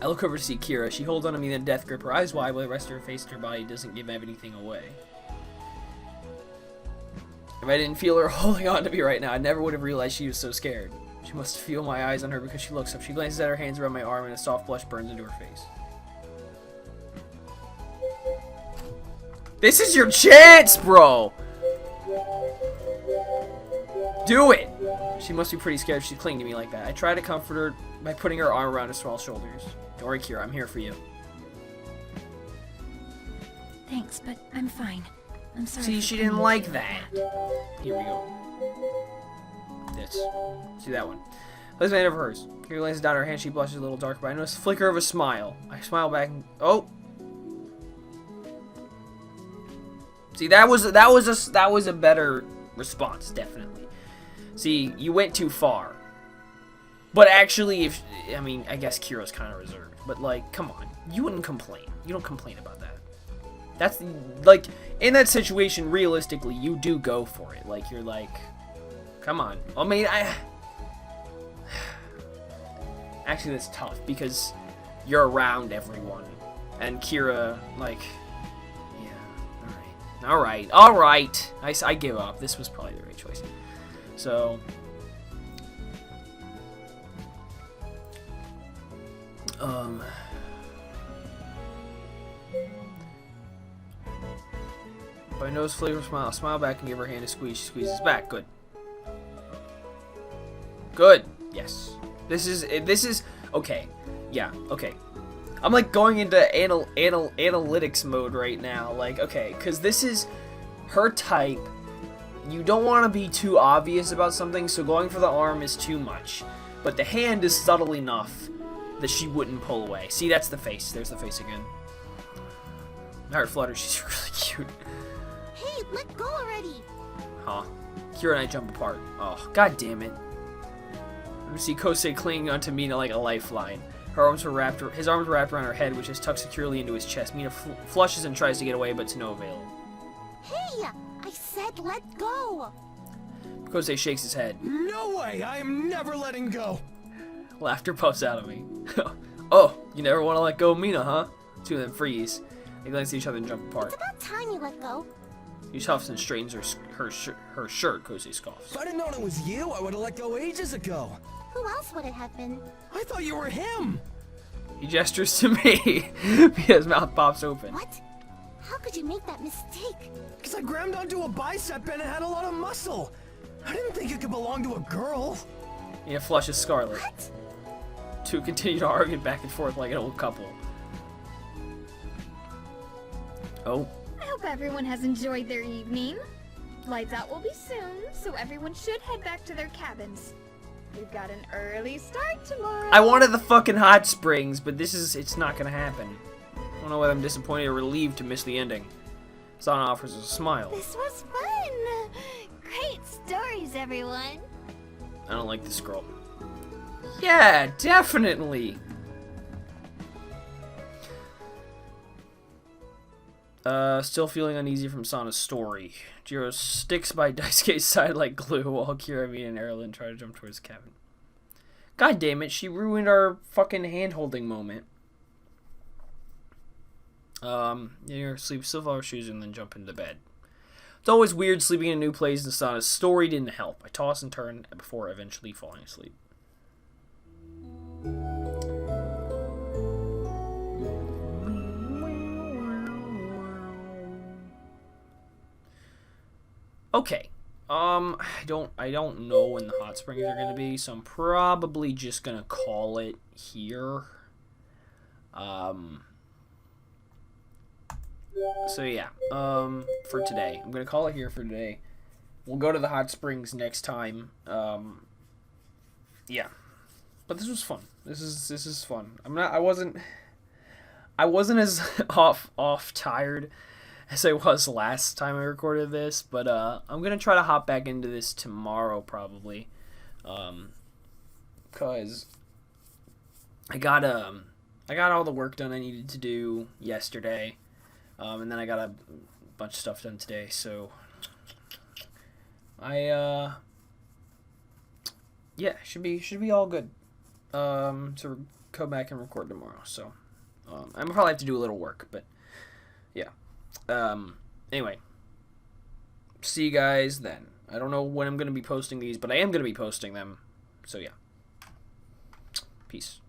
I look over to see Kira. She holds onto me in a death grip, her eyes wide while the rest of her face and her body doesn't give anything away. If I didn't feel her holding on to me right now, I never would have realized she was so scared. She must feel my eyes on her because she looks up. She glances at her hands around my arm and a soft blush burns into her face. This is your chance, bro! Do it! She must be pretty scared if she's clinging to me like that. I try to comfort her by putting her arm around her small shoulders. Don't worry, Kira, I'm here for you. Thanks, but I'm fine. I'm sorry. See, for she coming didn't to like you that. Here we go. This. See that one. Place my hand over hers. Kira lays down her hand. She blushes a little dark, but I notice a flicker of a smile. I smile back and... Oh! See, that was a better response, definitely. See, you went too far. But actually, I mean, I guess Kira's kind of reserved. But, like, come on. You wouldn't complain. You don't complain about that. That's, like, in that situation, realistically, you do go for it. Like, you're like, come on. I mean, actually, that's tough, because you're around everyone. And Kira, like... Alright. I give up. This was probably the right choice. So... By nose flavor smile. Smile back and give her hand a squeeze. She squeezes back. Good. Good. Yes. This is... Okay. Yeah, okay. I'm like going into analytics mode right now. Like, okay, because this is her type. You don't want to be too obvious about something, so going for the arm is too much. But the hand is subtle enough that she wouldn't pull away. See, that's the face. There's the face again. My heart flutters. She's really cute. Hey, let go already! Huh. Kira and I jump apart. Oh, god damn it. We see Kosei clinging onto Mina like a lifeline. His arms were wrapped around her head, which is tucked securely into his chest. Mina flushes and tries to get away, but to no avail. Hey! I said let go! Kosei shakes his head. No way! I am never letting go! Laughter puffs out of me. Oh, you never want to let go of Mina, huh? Two of them freeze. They glance at each other and jump apart. It's about time you let go. He huffs and straightens her shirt. Kosei scoffs. If I'd have known it was you, I would have let go ages ago. Who else would it have been? I thought you were him! He gestures to me. His mouth pops open. What? How could you make that mistake? Because I grabbed onto a bicep and it had a lot of muscle. I didn't think it could belong to a girl. He flushes scarlet. What? Two continue to argue back and forth like an old couple. Oh. I hope everyone has enjoyed their evening. Lights out will be soon, so everyone should head back to their cabins. We've got an early start tomorrow. I wanted the fucking hot springs, but it's not gonna happen. I don't know whether I'm disappointed or relieved to miss the ending. Sana offers us a smile. This was fun! Great stories, everyone! I don't like this girl. Yeah, definitely! Still feeling uneasy from Sana's story. Jiro sticks by Daisuke's side like glue while Kira, Mina, and Erlen try to jump towards the cabin. God damn it, she ruined our fucking hand-holding moment. You sleep, still follow shoes, and then jump into bed. It's always weird sleeping in a new place, and Sana's story didn't help. I toss and turn before eventually falling asleep. Okay. I don't know when the hot springs are gonna be, so I'm probably just gonna call it here. So yeah, for today. I'm gonna call it here for today. We'll go to the hot springs next time. Yeah. But this was fun. This is fun. I wasn't as off tired as I was last time I recorded this, but I'm gonna try to hop back into this tomorrow probably, cause I got all the work done I needed to do yesterday, and then I got a bunch of stuff done today, so yeah, should be all good to go back and record tomorrow. So I'm gonna probably have to do a little work, but yeah. Anyway, see you guys then. I don't know when I'm going to be posting these, but I am going to be posting them. So yeah. Peace.